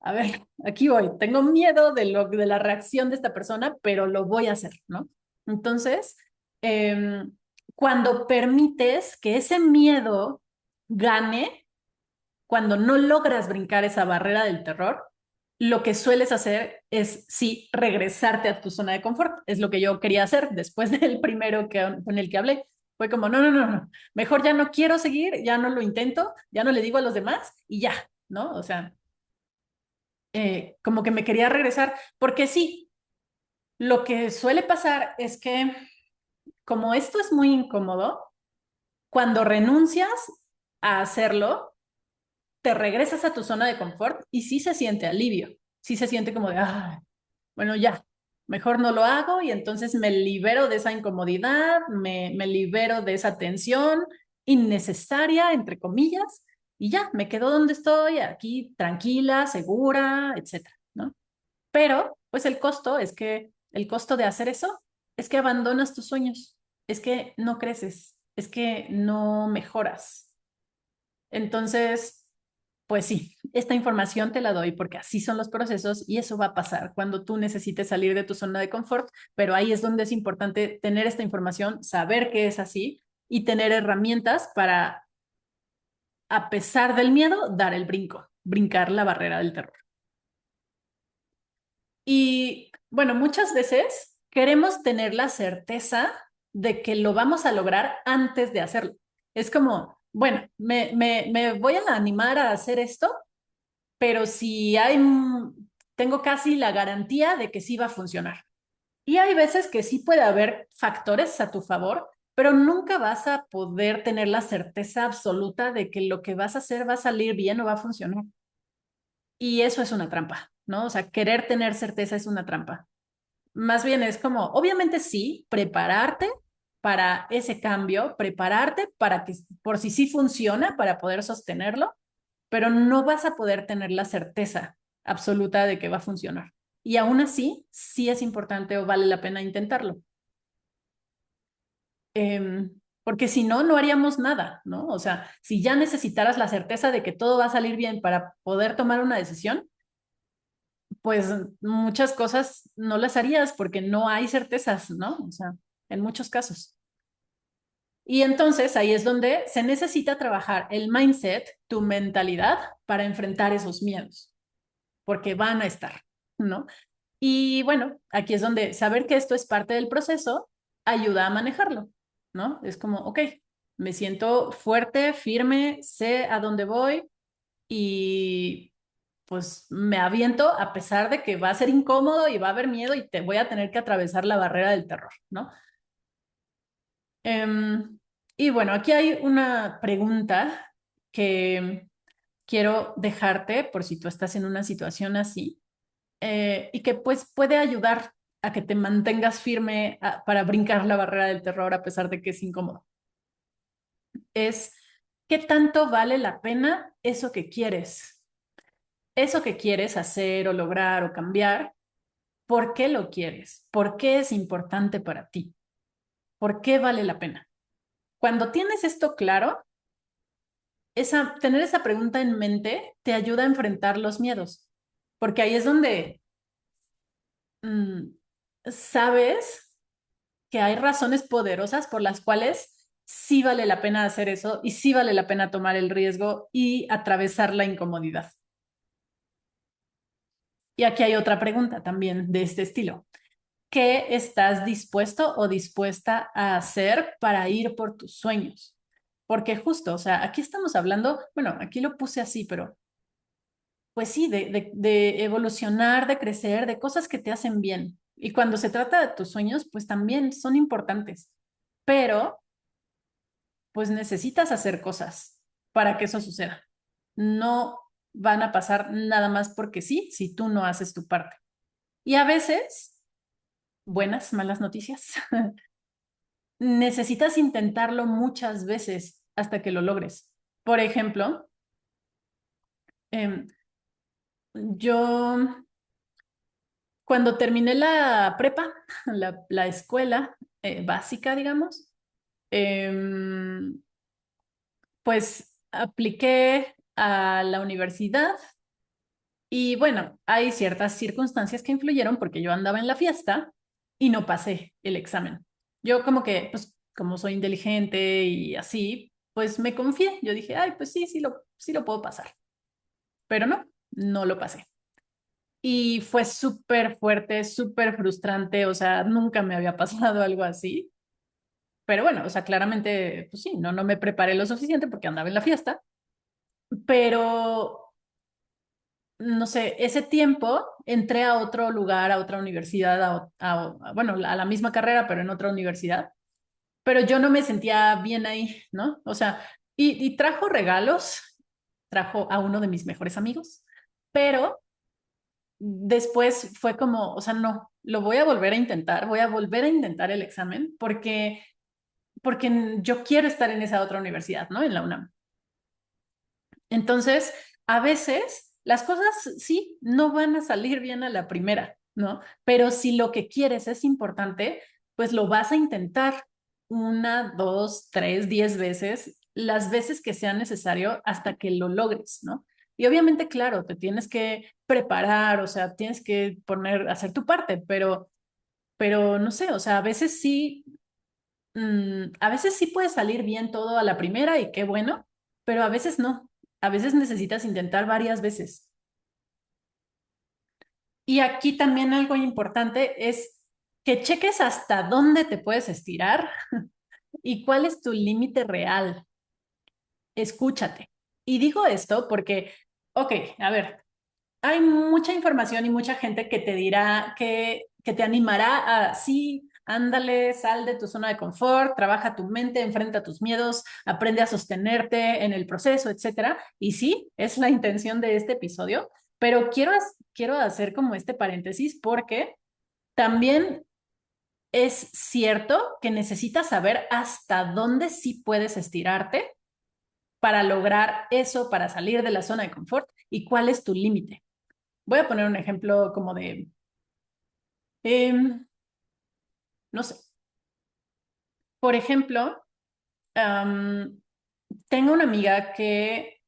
a ver, aquí voy, tengo miedo de la reacción de esta persona, pero lo voy a hacer, ¿no? Entonces, cuando permites que ese miedo gane, cuando no logras brincar esa barrera del terror, lo que sueles hacer es, sí, regresarte a tu zona de confort. Es lo que yo quería hacer después del primero con el que hablé. Fue como, no, no, no, no, mejor ya no quiero seguir, ya no lo intento, ya no le digo a los demás y ya, ¿no? O sea, como que me quería regresar, porque sí, lo que suele pasar es que como esto es muy incómodo, cuando renuncias a hacerlo, te regresas a tu zona de confort y sí se siente alivio, sí se siente como de, ah, bueno, ya, mejor no lo hago y entonces me libero de esa incomodidad, me libero de esa tensión innecesaria, entre comillas, y ya, me quedo donde estoy, aquí tranquila, segura, etcétera, ¿no? Pero, pues el costo de hacer eso es que abandonas tus sueños, es que no creces, es que no mejoras. Entonces, pues sí, esta información te la doy porque así son los procesos y eso va a pasar cuando tú necesites salir de tu zona de confort, pero ahí es donde es importante tener esta información, saber que es así y tener herramientas para, a pesar del miedo, dar el brinco, brincar la barrera del terror. Y bueno, muchas veces queremos tener la certeza de que lo vamos a lograr antes de hacerlo. Es como, bueno, me voy a animar a hacer esto, pero si hay, tengo casi la garantía de que sí va a funcionar. Y hay veces que sí puede haber factores a tu favor, pero nunca vas a poder tener la certeza absoluta de que lo que vas a hacer va a salir bien o va a funcionar. Y eso es una trampa, ¿no? O sea, querer tener certeza es una trampa. Más bien es como, obviamente sí, prepararte para ese cambio, prepararte para que, por si sí funciona, para poder sostenerlo, pero no vas a poder tener la certeza absoluta de que va a funcionar. Y aún así, sí es importante o vale la pena intentarlo. Porque si no, no haríamos nada, ¿no? O sea, si ya necesitaras la certeza de que todo va a salir bien para poder tomar una decisión, pues muchas cosas no las harías porque no hay certezas, ¿no? O sea, en muchos casos. Y entonces ahí es donde se necesita trabajar el mindset, tu mentalidad para enfrentar esos miedos, porque van a estar, ¿no? Y bueno, aquí es donde saber que esto es parte del proceso ayuda a manejarlo, ¿no? Es como, ok, me siento fuerte, firme, sé a dónde voy y pues me aviento a pesar de que va a ser incómodo y va a haber miedo y te voy a tener que atravesar la barrera del terror, ¿no? Y bueno, aquí hay una pregunta que quiero dejarte por si tú estás en una situación así y que pues puede ayudar a que te mantengas firme para brincar la barrera del terror a pesar de que es incómodo. Es, ¿qué tanto vale la pena eso que quieres? Eso que quieres hacer o lograr o cambiar, ¿por qué lo quieres? ¿Por qué es importante para ti? ¿Por qué vale la pena? Cuando tienes esto claro, tener esa pregunta en mente te ayuda a enfrentar los miedos, porque ahí es donde mm, sabes que hay razones poderosas por las cuales sí vale la pena hacer eso y sí vale la pena tomar el riesgo y atravesar la incomodidad. Y aquí hay otra pregunta también de este estilo. ¿Qué estás dispuesto o dispuesta a hacer para ir por tus sueños? Porque justo, o sea, aquí estamos hablando, bueno, aquí lo puse así, pero pues sí, de evolucionar, de crecer, de cosas que te hacen bien. Y cuando se trata de tus sueños, pues también son importantes, pero pues necesitas hacer cosas para que eso suceda. No van a pasar nada más porque sí, si tú no haces tu parte. Y a veces, buenas, malas noticias, necesitas intentarlo muchas veces hasta que lo logres. Por ejemplo, eh, yo cuando terminé la prepa, la escuela básica, digamos, eh, pues apliqué a la universidad y bueno, hay ciertas circunstancias que influyeron porque yo andaba en la fiesta y no pasé el examen. Yo como que, pues como soy inteligente y así, pues me confié. Yo dije, ay, pues sí, sí lo puedo pasar. Pero no, no lo pasé. Y fue súper fuerte, súper frustrante, o sea, nunca me había pasado algo así. Pero bueno, o sea, claramente, pues sí, no me preparé lo suficiente porque andaba en la fiesta, pero no sé, ese tiempo entré a otro lugar, a otra universidad, bueno, a la misma carrera, pero en otra universidad, pero yo no me sentía bien ahí, ¿no? O sea, y trajo regalos, trajo a uno de mis mejores amigos, pero después fue como, o sea, no, lo voy a volver a intentar, voy a volver a intentar el examen porque yo quiero estar en esa otra universidad, ¿no? En la UNAM. Entonces, a veces las cosas sí no van a salir bien a la primera, ¿no? Pero si lo que quieres es importante, pues lo vas a intentar una, dos, tres, 10 veces, las veces que sea necesario hasta que lo logres, ¿no? Y obviamente, claro, te tienes que preparar, o sea, tienes que poner, hacer tu parte, pero no sé, o sea, a veces sí puede salir bien todo a la primera y qué bueno, pero a veces no. A veces necesitas intentar varias veces. Y aquí también algo importante es que cheques hasta dónde te puedes estirar y cuál es tu límite real. Escúchate. Y digo esto porque, ok, a ver, hay mucha información y mucha gente que te dirá que te animará a, sí, ándale, sal de tu zona de confort, trabaja tu mente, enfrenta tus miedos, aprende a sostenerte en el proceso, etcétera. Y sí, es la intención de este episodio, pero quiero hacer como este paréntesis porque también es cierto que necesitas saber hasta dónde sí puedes estirarte para lograr eso, para salir de la zona de confort y cuál es tu límite. Voy a poner un ejemplo como de, em, no sé, por ejemplo, am, tengo una amiga que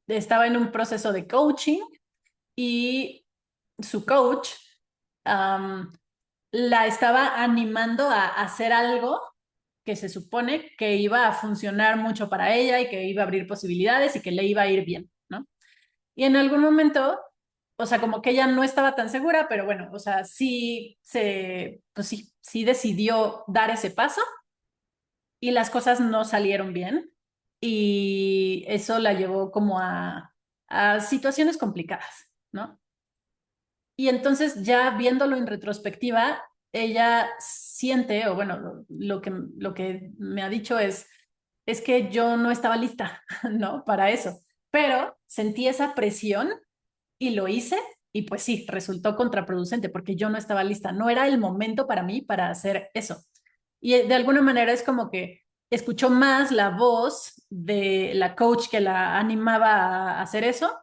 estaba en un proceso de coaching y su coach am, la estaba animando a hacer algo que se supone que iba a funcionar mucho para ella y que iba a abrir posibilidades y que le iba a ir bien, ¿no? Y en algún momento, o sea, como que ella no estaba tan segura, pero bueno, o sea, pues sí, sí decidió dar ese paso y las cosas no salieron bien y eso la llevó como a situaciones complicadas, ¿no? Y entonces ya viéndolo en retrospectiva, ella siente, o bueno, lo que me ha dicho es que yo no estaba lista, ¿no? Para eso, pero sentí esa presión y lo hice y pues sí, resultó contraproducente porque yo no estaba lista, no era el momento para mí para hacer eso. Y de alguna manera es como que escuchó más la voz de la coach que la animaba a hacer eso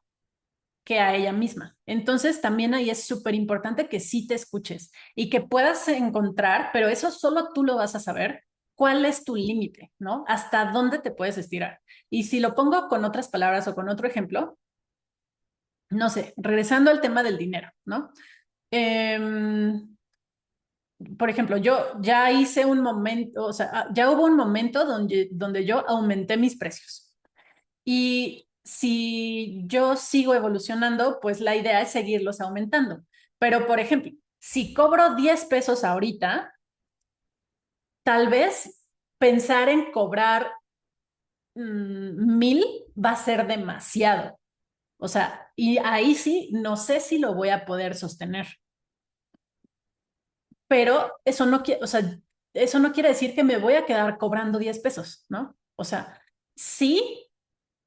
que a ella misma. Entonces también ahí es súper importante que sí te escuches y que puedas encontrar, pero eso solo tú lo vas a saber, cuál es tu límite, ¿no? Hasta dónde te puedes estirar. Y si lo pongo con otras palabras o con otro ejemplo, no sé, regresando al tema del dinero, ¿no? Por ejemplo, yo ya hice un momento, o sea, ya hubo un momento donde yo aumenté mis precios. Y si yo sigo evolucionando, pues la idea es seguirlos aumentando. Pero, por ejemplo, si cobro 10 pesos ahorita, tal vez pensar en cobrar 1000 va a ser demasiado. O sea, y ahí sí, no sé si lo voy a poder sostener. Pero eso no quiere decir que me voy a quedar cobrando 10 pesos, ¿no? O sea, sí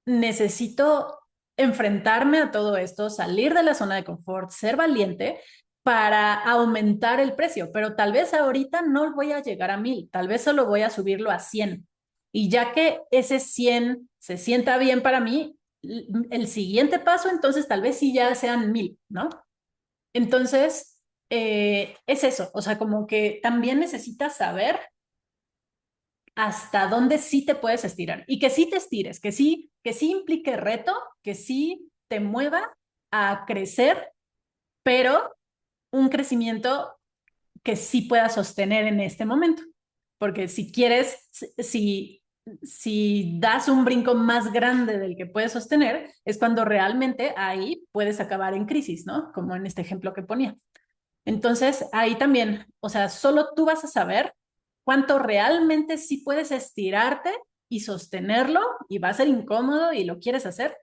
necesito enfrentarme a todo esto, salir de la zona de confort, ser valiente para aumentar el precio, pero tal vez ahorita no voy a llegar a 1000, tal vez solo voy a subirlo a 100. Y ya que ese 100 se sienta bien para mí, el siguiente paso entonces tal vez sí ya sean 1000, ¿no? Entonces, es eso, o sea, como que también necesitas saber hasta dónde sí te puedes estirar y que sí te estires, que sí implique reto, que sí te mueva a crecer, pero un crecimiento que sí puedas sostener en este momento. Porque si quieres, si das un brinco más grande del que puedes sostener, es cuando realmente ahí puedes acabar en crisis, ¿no? Como en este ejemplo que ponía. Entonces, ahí también, o sea, solo tú vas a saber cuánto realmente sí puedes estirarte y sostenerlo y va a ser incómodo y lo quieres hacer,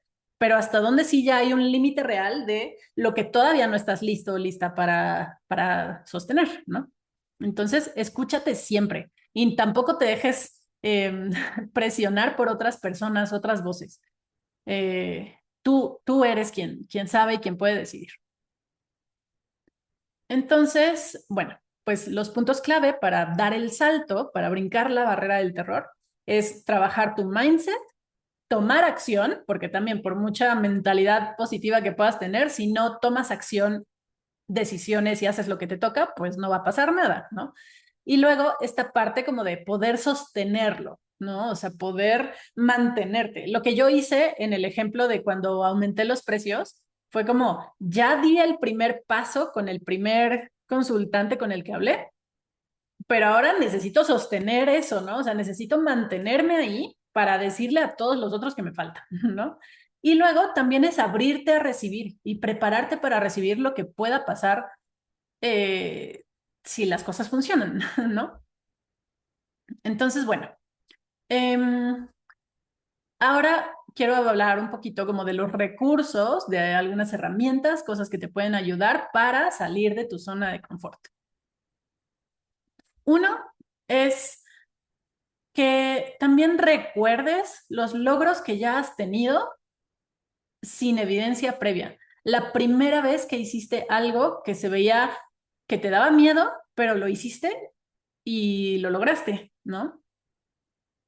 pero hasta dónde sí ya hay un límite real de lo que todavía no estás listo o lista para sostener, ¿no? Entonces, escúchate siempre y tampoco te dejes presionar por otras personas, otras voces. Tú eres quien sabe y quien puede decidir. Entonces, bueno, pues los puntos clave para dar el salto, para brincar la barrera del terror, es trabajar tu mindset, tomar acción, porque también por mucha mentalidad positiva que puedas tener, si no tomas acción, decisiones y haces lo que te toca, pues no va a pasar nada, ¿no? Y luego esta parte como de poder sostenerlo, ¿no? O sea, poder mantenerte. Lo que yo hice en el ejemplo de cuando aumenté los precios fue como, ya di el primer paso con el primer consultante con el que hablé, pero ahora necesito sostener eso, ¿no? O sea, necesito mantenerme ahí para decirle a todos los otros que me faltan, ¿no? Y luego también es abrirte a recibir y prepararte para recibir lo que pueda pasar eh, si las cosas funcionan, ¿no? Entonces, bueno, eh, ahora quiero hablar un poquito como de los recursos, de algunas herramientas, cosas que te pueden ayudar para salir de tu zona de confort. Uno es que también recuerdes los logros que ya has tenido sin evidencia previa. La primera vez que hiciste algo que se veía que te daba miedo, pero lo hiciste y lo lograste, ¿no?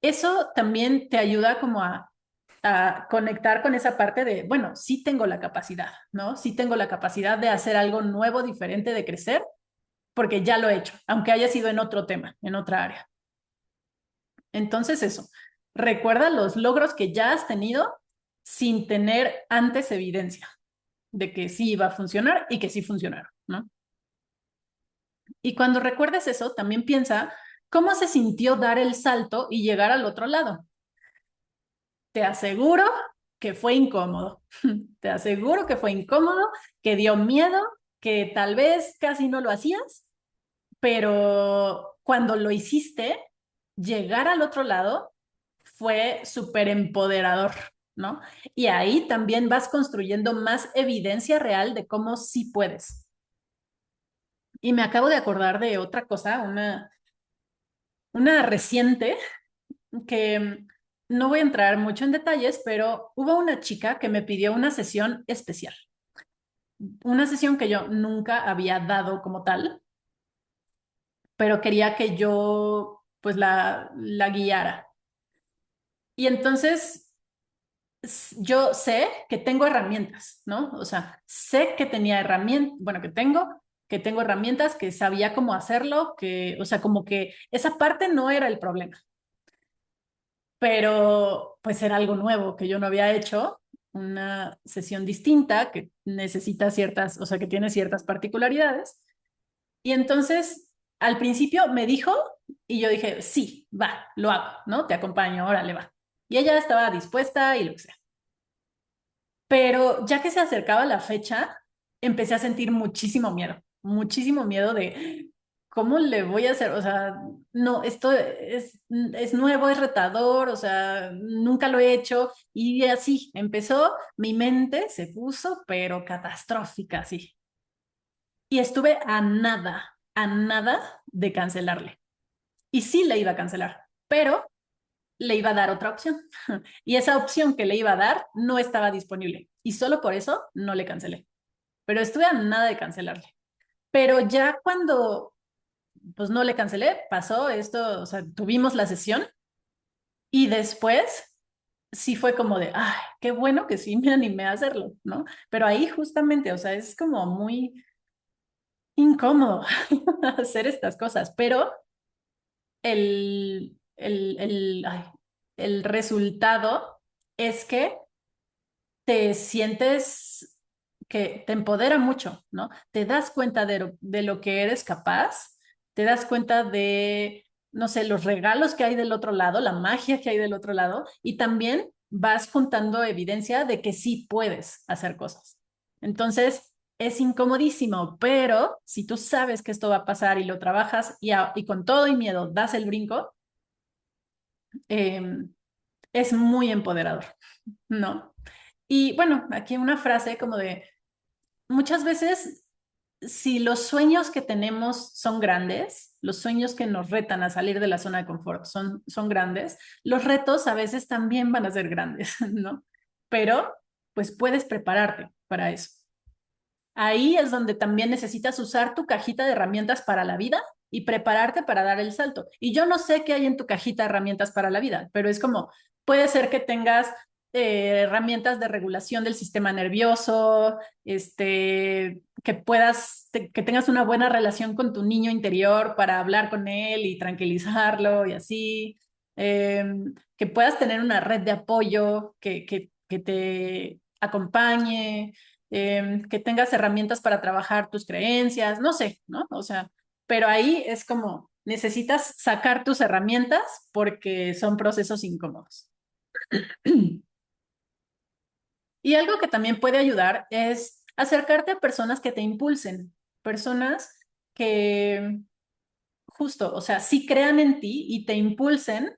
Eso también te ayuda como a conectar con esa parte de, bueno, sí tengo la capacidad, ¿no? Sí tengo la capacidad de hacer algo nuevo, diferente, de crecer, porque ya lo he hecho, aunque haya sido en otro tema, en otra área. Entonces eso, recuerda los logros que ya has tenido sin tener antes evidencia de que sí iba a funcionar y que sí funcionaron, ¿no? Y cuando recuerdes eso, también piensa cómo se sintió dar el salto y llegar al otro lado. Te aseguro que fue incómodo. Te aseguro que fue incómodo, que dio miedo, que tal vez casi no lo hacías, pero cuando lo hiciste, llegar al otro lado fue súper empoderador, ¿no? Y ahí también vas construyendo más evidencia real de cómo sí puedes. Y me acabo de acordar de otra cosa, una reciente que no voy a entrar mucho en detalles, pero hubo una chica que me pidió una sesión especial, una sesión que yo nunca había dado como tal, pero quería que yo pues la guiara. Y entonces yo sé que tengo herramientas, ¿no? O sea, sé que tenía herramientas, bueno, que tengo herramientas, que sabía cómo hacerlo, que, o sea, como que esa parte no era el problema, pero pues era algo nuevo que yo no había hecho, una sesión distinta que necesita ciertas, o sea, que tiene ciertas particularidades. Y entonces, al principio me dijo y yo dije, sí, va, lo hago, ¿no? Te acompaño, órale, va. Y ella estaba dispuesta y lo que sea. Pero ya que se acercaba la fecha, empecé a sentir muchísimo miedo de cómo le voy a hacer, o sea, no, esto es nuevo, es retador, o sea, nunca lo he hecho y así empezó, mi mente se puso, pero catastrófica, así. Y estuve a nada de cancelarle. Y sí le iba a cancelar, pero le iba a dar otra opción. Y esa opción que le iba a dar no estaba disponible. Y solo por eso no le cancelé. Pero estuve a nada de cancelarle. Pero ya cuando pues no le cancelé, pasó esto, o sea, tuvimos la sesión y después sí fue como de, ay, qué bueno que sí me animé a hacerlo, ¿no? Pero ahí justamente, o sea, es como muy incómodo hacer estas cosas, pero ay, el resultado es que te sientes que te empodera mucho, ¿no? Te das cuenta de lo que eres capaz, te das cuenta de, no sé, los regalos que hay del otro lado, la magia que hay del otro lado, y también vas juntando evidencia de que sí puedes hacer cosas. Entonces, es incomodísimo, pero si tú sabes que esto va a pasar y lo trabajas y con todo y miedo das el brinco, eh, es muy empoderador, ¿no? Y bueno, aquí una frase como de, muchas veces, si los sueños que tenemos son grandes, los sueños que nos retan a salir de la zona de confort son grandes, los retos a veces también van a ser grandes, ¿no? Pero pues puedes prepararte para eso. Ahí es donde también necesitas usar tu cajita de herramientas para la vida y prepararte para dar el salto. Y yo no sé qué hay en tu cajita de herramientas para la vida, pero es como, puede ser que tengas herramientas de regulación del sistema nervioso, que tengas una buena relación con tu niño interior para hablar con él y tranquilizarlo y así, eh, que puedas tener una red de apoyo que te acompañe, que tengas herramientas para trabajar tus creencias, no sé, ¿no? O sea, pero ahí es como necesitas sacar tus herramientas porque son procesos incómodos. Y algo que también puede ayudar es acercarte a personas que te impulsen, personas que justo, o sea, sí crean en ti y te impulsen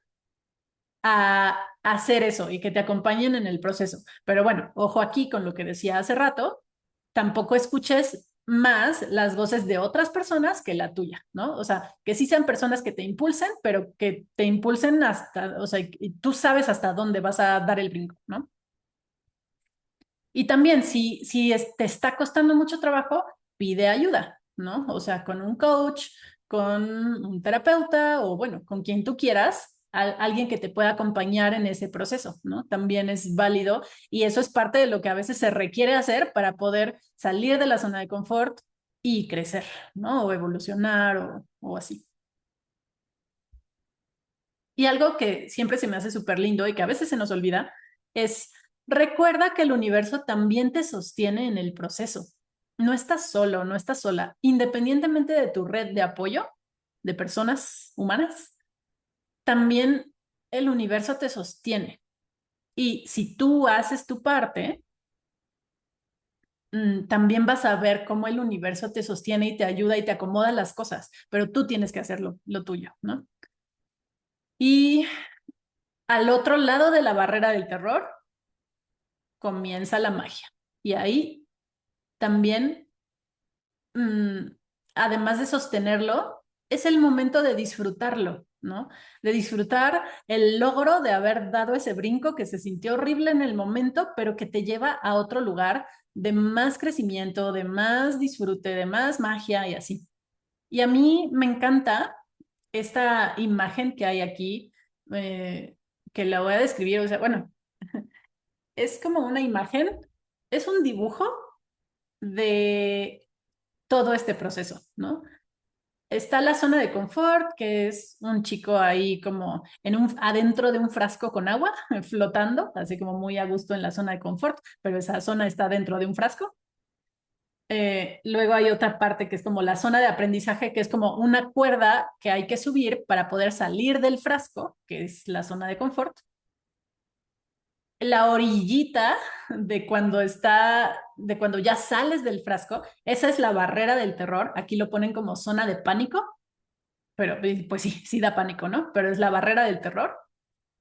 a hacer eso y que te acompañen en el proceso. Pero bueno, ojo aquí con lo que decía hace rato, tampoco escuches más las voces de otras personas que la tuya, ¿no? O sea, que sí sean personas que te impulsen, pero que te impulsen hasta, o sea, y tú sabes hasta dónde vas a dar el brinco, ¿no? Y también, si te está costando mucho trabajo, pide ayuda, ¿no? O sea, con un coach, con un terapeuta o, bueno, con quien tú quieras, alguien que te pueda acompañar en ese proceso, ¿no? También es válido y eso es parte de lo que a veces se requiere hacer para poder salir de la zona de confort y crecer, ¿no? O evolucionar o así. Y algo que siempre se me hace súper lindo y que a veces se nos olvida es, recuerda que el universo también te sostiene en el proceso. No estás solo, no estás sola. Independientemente de tu red de apoyo de personas humanas, también el universo te sostiene. Y si tú haces tu parte, también vas a ver cómo el universo te sostiene y te ayuda y te acomoda las cosas, pero tú tienes que hacerlo, lo tuyo, ¿no? Y al otro lado de la barrera del terror comienza la magia. Y ahí también, mmm, además de sostenerlo, es el momento de disfrutarlo, ¿no? De disfrutar el logro de haber dado ese brinco que se sintió horrible en el momento, pero que te lleva a otro lugar de más crecimiento, de más disfrute, de más magia y así. Y a mí me encanta esta imagen que hay aquí, que la voy a describir, o sea, bueno, es como una imagen, es un dibujo de todo este proceso, ¿no? Está la zona de confort, que es un chico ahí como adentro de un frasco con agua, flotando, así como muy a gusto en la zona de confort, pero esa zona está dentro de un frasco. Luego hay otra parte que es como la zona de aprendizaje, que es como una cuerda que hay que subir para poder salir del frasco, que es la zona de confort. La orillita de cuando ya sales del frasco, esa es la barrera del terror. Aquí lo ponen como zona de pánico, pero pues sí, sí da pánico, ¿no? Pero es la barrera del terror.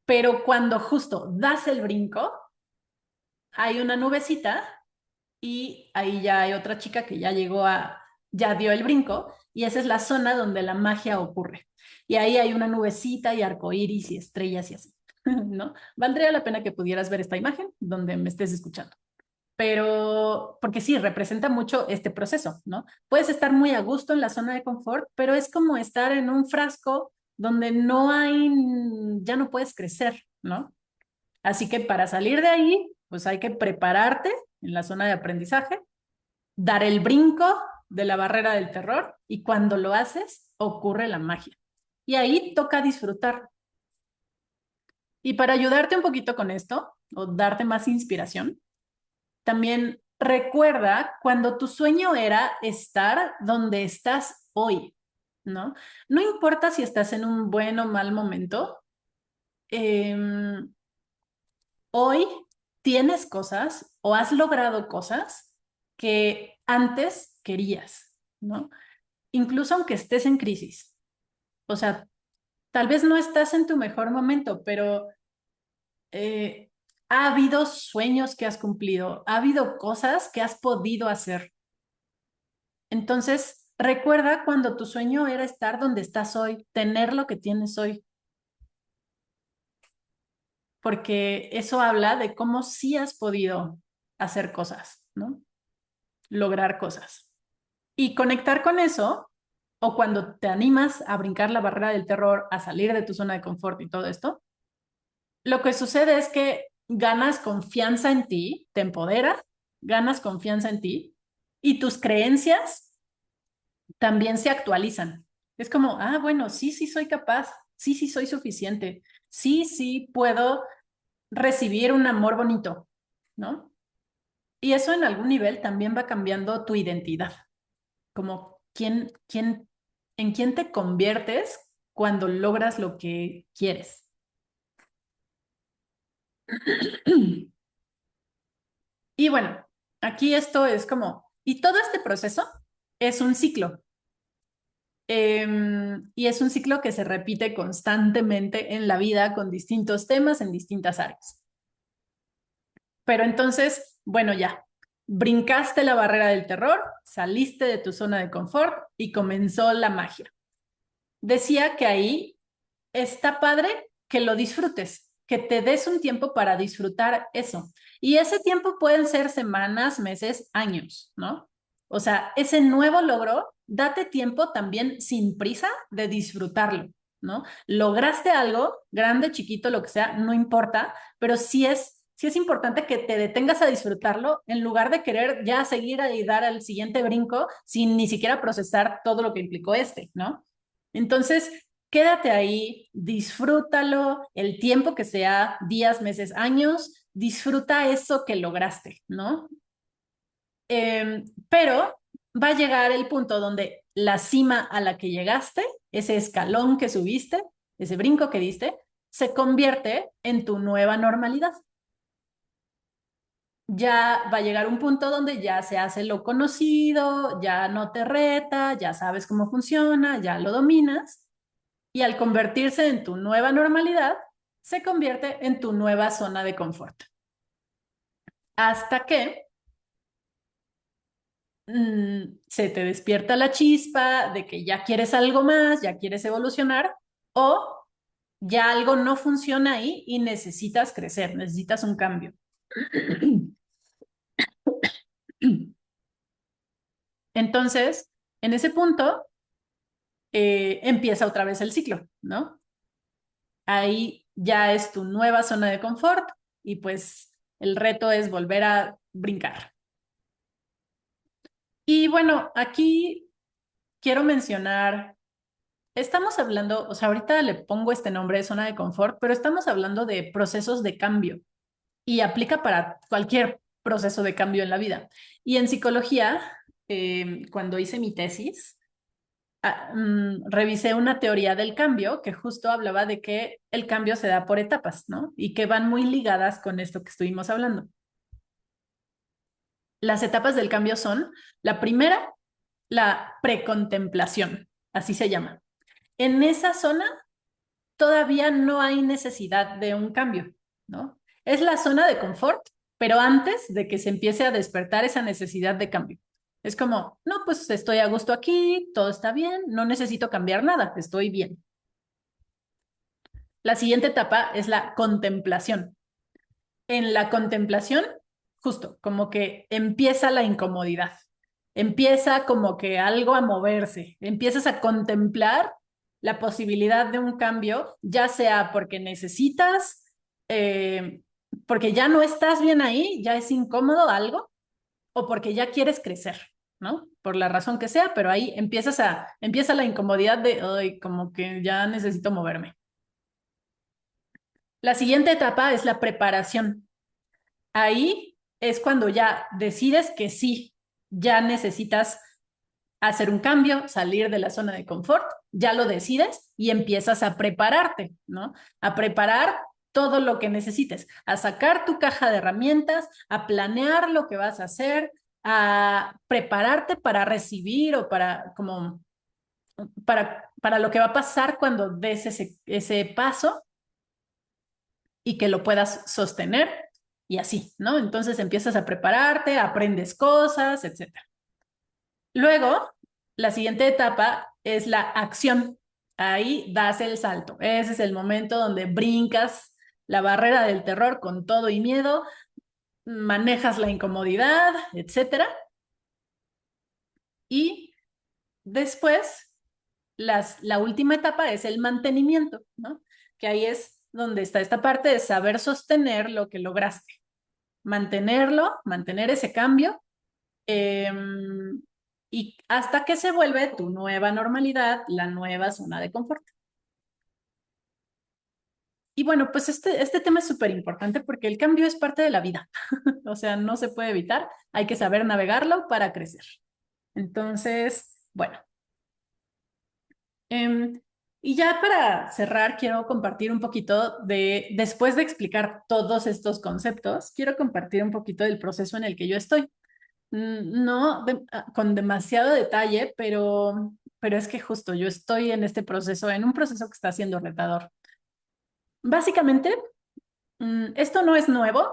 Pero cuando justo das el brinco, hay una nubecita y ahí ya hay otra chica que ya dio el brinco y esa es la zona donde la magia ocurre. Y ahí hay una nubecita y arcoíris y estrellas y así, ¿no? Valdría la pena que pudieras ver esta imagen donde me estés escuchando. Pero, porque sí, representa mucho este proceso, ¿no? Puedes estar muy a gusto en la zona de confort, pero es como estar en un frasco donde ya no puedes crecer, ¿no? Así que para salir de ahí, pues hay que prepararte en la zona de aprendizaje, dar el brinco de la barrera del terror y cuando lo haces, ocurre la magia. Y ahí toca disfrutar. Y para ayudarte un poquito con esto, o darte más inspiración, también recuerda cuando tu sueño era estar donde estás hoy, ¿no? No importa si estás en un buen o mal momento, eh, hoy tienes cosas o has logrado cosas que antes querías, ¿no? Incluso aunque estés en crisis. O sea, tal vez no estás en tu mejor momento, pero Ha habido sueños que has cumplido, ha habido cosas que has podido hacer. Entonces, recuerda cuando tu sueño era estar donde estás hoy, tener lo que tienes hoy, porque eso habla de cómo sí has podido hacer cosas, ¿no? Lograr cosas. Y conectar con eso, o cuando te animas a brincar la barrera del terror, a salir de tu zona de confort y todo esto, lo que sucede es que ganas confianza en ti, te empoderas, ganas confianza en ti y tus creencias también se actualizan. Es como, ah, bueno, sí, sí soy capaz, sí, sí soy suficiente, sí, sí puedo recibir un amor bonito, ¿no? Y eso en algún nivel también va cambiando tu identidad, como en quién te conviertes cuando logras lo que quieres. Y bueno, aquí esto es como, y todo este proceso es un ciclo. Y es un ciclo que se repite constantemente en la vida con distintos temas en distintas áreas. Pero entonces, bueno, ya, brincaste la barrera del terror, saliste de tu zona de confort y comenzó la magia. Decía que ahí está padre que lo disfrutes, que te des un tiempo para disfrutar eso. Y ese tiempo pueden ser semanas, meses, años, ¿no? O sea, ese nuevo logro, date tiempo también sin prisa de disfrutarlo, ¿no? Lograste algo, grande, chiquito, lo que sea, no importa, pero sí es importante que te detengas a disfrutarlo en lugar de querer ya seguir y dar al siguiente brinco sin ni siquiera procesar todo lo que implicó este, ¿no? Entonces, quédate ahí, disfrútalo el tiempo que sea, días, meses, años, disfruta eso que lograste, ¿no? Pero va a llegar el punto donde la cima a la que llegaste, ese escalón que subiste, ese brinco que diste, se convierte en tu nueva normalidad. Ya va a llegar un punto donde ya se hace lo conocido, ya no te reta, ya sabes cómo funciona, ya lo dominas y al convertirse en tu nueva normalidad, se convierte en tu nueva zona de confort. Hasta que se te despierta la chispa de que ya quieres algo más, ya quieres evolucionar o ya algo no funciona ahí y necesitas crecer, necesitas un cambio. Entonces, en ese punto, empieza otra vez el ciclo, ¿no? Ahí ya es tu nueva zona de confort y pues el reto es volver a brincar. Y bueno, aquí quiero mencionar, estamos hablando, o sea, ahorita le pongo este nombre de zona de confort, pero estamos hablando de procesos de cambio y aplica para cualquier proceso de cambio en la vida. Y en psicología, cuando hice mi tesis, revisé una teoría del cambio que justo hablaba de que el cambio se da por etapas, ¿no? Y que van muy ligadas con esto que estuvimos hablando. Las etapas del cambio son, la primera, la precontemplación, así se llama. En esa zona todavía no hay necesidad de un cambio, ¿no? Es la zona de confort, pero antes de que se empiece a despertar esa necesidad de cambio. Es como, no, pues estoy a gusto aquí, todo está bien, no necesito cambiar nada, estoy bien. La siguiente etapa es la contemplación. En la contemplación, justo, como que empieza la incomodidad, empieza como que algo a moverse, empiezas a contemplar la posibilidad de un cambio, ya sea porque necesitas, eh, porque ya no estás bien ahí, ya es incómodo algo, o porque ya quieres crecer, ¿no? Por la razón que sea, pero ahí empieza la incomodidad de, ay, como que ya necesito moverme. La siguiente etapa es la preparación. Ahí es cuando ya decides que sí, ya necesitas hacer un cambio, salir de la zona de confort, ya lo decides y empiezas a prepararte, ¿no? A preparar todo lo que necesites, a sacar tu caja de herramientas, a planear lo que vas a hacer, a prepararte para recibir o para como para lo que va a pasar cuando des ese paso y que lo puedas sostener. y así, ¿no? Entonces empiezas a prepararte, aprendes cosas, etcétera. Luego, la siguiente etapa es la acción. Ahí das el salto. Ese es el momento donde brincas la barrera del terror con todo y miedo, manejas la incomodidad, etcétera. Y después, la última etapa es el mantenimiento, ¿no? Que ahí es donde está esta parte de saber sostener lo que lograste, mantenerlo, mantener ese cambio, eh, y hasta que se vuelve tu nueva normalidad, la nueva zona de confort. Y bueno, pues este tema es súper importante porque el cambio es parte de la vida, o sea, no se puede evitar, hay que saber navegarlo para crecer. Entonces, bueno, eh, y ya para cerrar, quiero compartir un poquito después de explicar todos estos conceptos, quiero compartir un poquito del proceso en el que yo estoy. No con demasiado detalle, pero es que justo yo estoy en este proceso, en un proceso que está siendo retador. Básicamente, esto no es nuevo,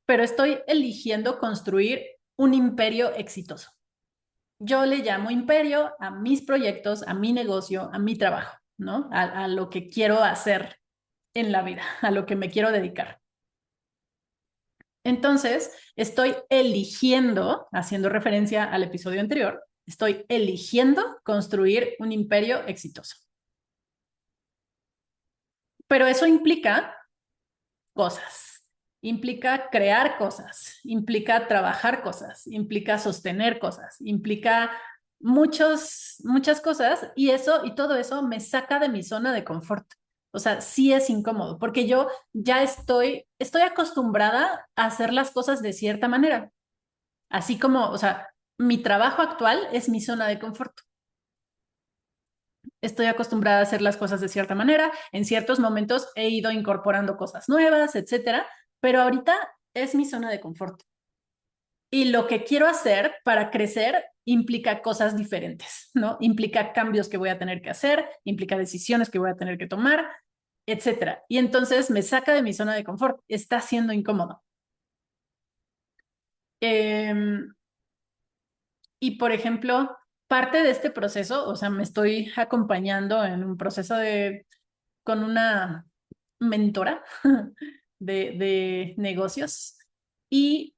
pero estoy eligiendo construir un imperio exitoso. Yo le llamo imperio a mis proyectos, a mi negocio, a mi trabajo, ¿no? A lo que quiero hacer en la vida, a lo que me quiero dedicar. Entonces, estoy eligiendo, haciendo referencia al episodio anterior, estoy eligiendo construir un imperio exitoso. Pero eso implica cosas, implica crear cosas, implica trabajar cosas, implica sostener cosas, implica muchas cosas y todo eso me saca de mi zona de confort. O sea, sí es incómodo porque yo ya estoy acostumbrada a hacer las cosas de cierta manera. Así como, o sea, mi trabajo actual es mi zona de confort. Estoy acostumbrada a hacer las cosas de cierta manera. En ciertos momentos he ido incorporando cosas nuevas, etcétera, pero ahorita es mi zona de confort. Y lo que quiero hacer para crecer implica cosas diferentes, ¿no? Implica cambios que voy a tener que hacer, implica decisiones que voy a tener que tomar, etcétera. Y entonces me saca de mi zona de confort. Está siendo incómodo. Eh, Y por ejemplo, parte de este proceso, o sea, me estoy acompañando en un proceso con una mentora de negocios y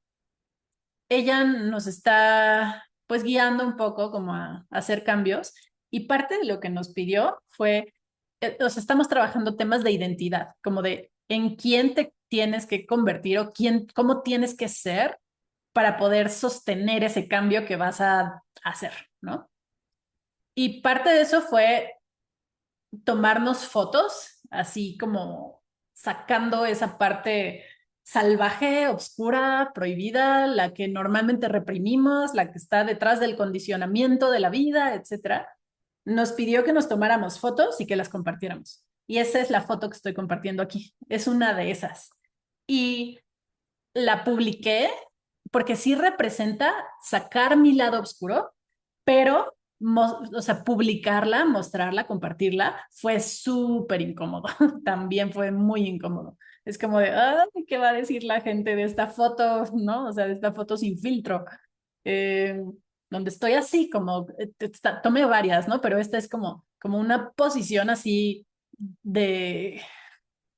ella nos está pues guiando un poco como a hacer cambios y parte de lo que nos pidió fue, o sea, estamos trabajando temas de identidad, como de en quién te tienes que convertir o cómo tienes que ser para poder sostener ese cambio que vas a hacer, ¿no? Y parte de eso fue tomarnos fotos, así como sacando esa parte salvaje, oscura, prohibida, la que normalmente reprimimos, la que está detrás del condicionamiento de la vida, etcétera. Nos pidió que nos tomáramos fotos y que las compartiéramos. Y esa es la foto que estoy compartiendo aquí. Es una de esas. Y la publiqué porque sí representa sacar mi lado oscuro, pero, o sea, publicarla, mostrarla, compartirla, fue súper incómodo. También fue muy incómodo. Es como de, ay, ¿qué va a decir la gente de esta foto, no? O sea, de esta foto sin filtro. Eh, donde estoy así, como, tomé varias, ¿no? Pero esta es como una posición así de,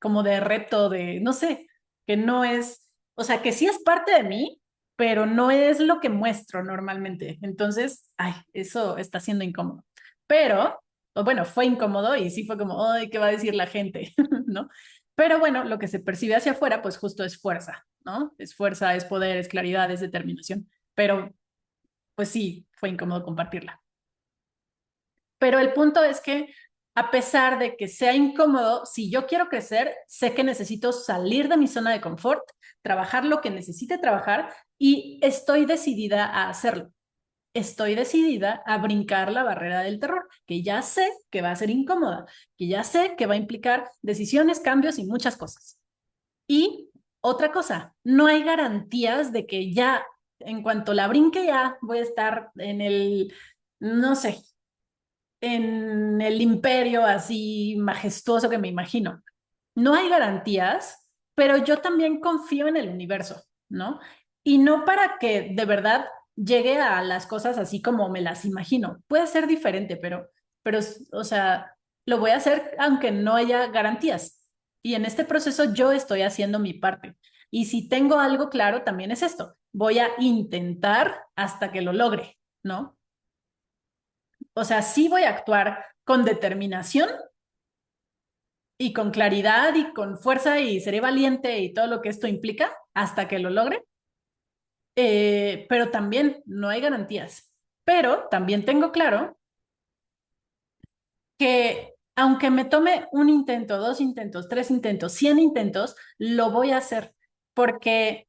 como de reto, de, no sé, que no es, o sea, que sí es parte de mí, pero no es lo que muestro normalmente. Entonces, ay, eso está siendo incómodo. Pero, o bueno, fue incómodo y sí fue como, ay, ¿qué va a decir la gente? ¿No? Pero bueno, lo que se percibe hacia afuera, pues justo es fuerza, ¿no? Es fuerza, es poder, es claridad, es determinación. Pero, pues sí, fue incómodo compartirla. Pero el punto es que a pesar de que sea incómodo, si yo quiero crecer, sé que necesito salir de mi zona de confort, trabajar lo que necesite trabajar y estoy decidida a hacerlo. Estoy decidida a brincar la barrera del terror, que ya sé que va a ser incómoda, que ya sé que va a implicar decisiones, cambios y muchas cosas. Y otra cosa, no hay garantías de que ya, en cuanto la brinque, ya voy a estar en el, no sé, en el imperio así majestuoso que me imagino. No hay garantías, pero yo también confío en el universo, ¿no? Y no para que de verdad llegue a las cosas así como me las imagino. Puede ser diferente, pero, o sea, lo voy a hacer aunque no haya garantías. Y en este proceso yo estoy haciendo mi parte. Y si tengo algo claro, también es esto. Voy a intentar hasta que lo logre, ¿no? O sea, sí voy a actuar con determinación y con claridad y con fuerza y seré valiente y todo lo que esto implica hasta que lo logre. Pero también no hay garantías. Pero también tengo claro que aunque me tome un intento, dos intentos, tres intentos, 100 intentos, lo voy a hacer porque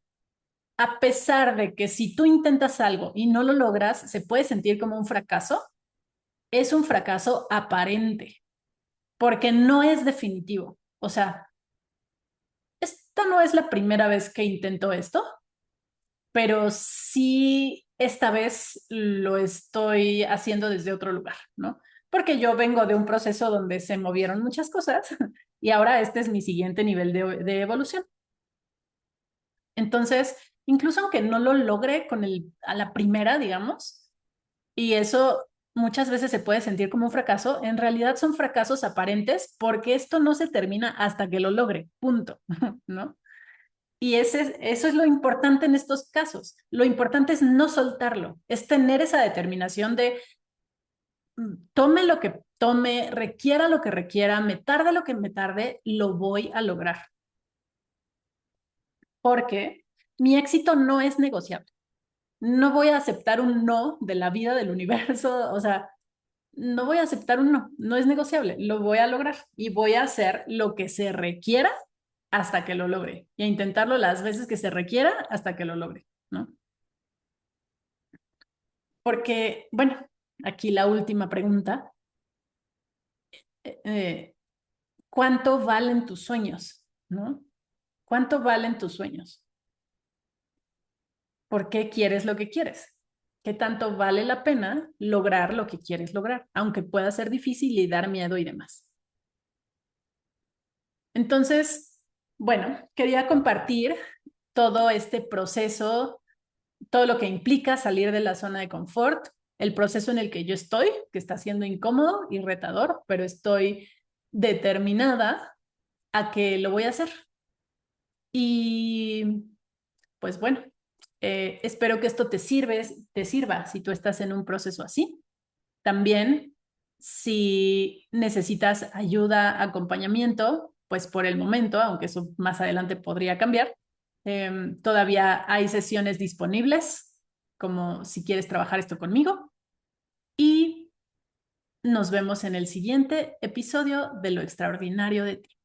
a pesar de que si tú intentas algo y no lo logras, se puede sentir como un fracaso, es un fracaso aparente porque no es definitivo. O sea, esta no es la primera vez que intento esto, pero sí esta vez lo estoy haciendo desde otro lugar, ¿no? Porque yo vengo de un proceso donde se movieron muchas cosas y ahora este es mi siguiente nivel de evolución. Entonces, incluso aunque no lo logre a la primera, digamos, y eso muchas veces se puede sentir como un fracaso, en realidad son fracasos aparentes porque esto no se termina hasta que lo logre, punto, ¿no? Y eso es lo importante en estos casos. Lo importante es no soltarlo, es tener esa determinación de tome lo que tome, requiera lo que requiera, me tarde lo que me tarde, lo voy a lograr. Porque mi éxito no es negociable. No voy a aceptar un no de la vida, del universo, o sea, no voy a aceptar un no, no es negociable, lo voy a lograr y voy a hacer lo que se requiera hasta que lo logre y a intentarlo las veces que se requiera hasta que lo logre, ¿no? Porque, bueno, aquí la última pregunta, eh, ¿cuánto valen tus sueños? ¿No? ¿Cuánto valen tus sueños? ¿Por qué quieres lo que quieres? ¿Qué tanto vale la pena lograr lo que quieres lograr? Aunque pueda ser difícil y dar miedo y demás. Entonces, bueno, quería compartir todo este proceso, todo lo que implica salir de la zona de confort, el proceso en el que yo estoy, que está siendo incómodo y retador, pero estoy determinada a que lo voy a hacer. Y pues bueno, espero que esto te sirva si tú estás en un proceso así. También, si necesitas ayuda, acompañamiento, pues por el momento, aunque eso más adelante podría cambiar, todavía hay sesiones disponibles, como si quieres trabajar esto conmigo. Y nos vemos en el siguiente episodio de Lo Extraordinario de Ti.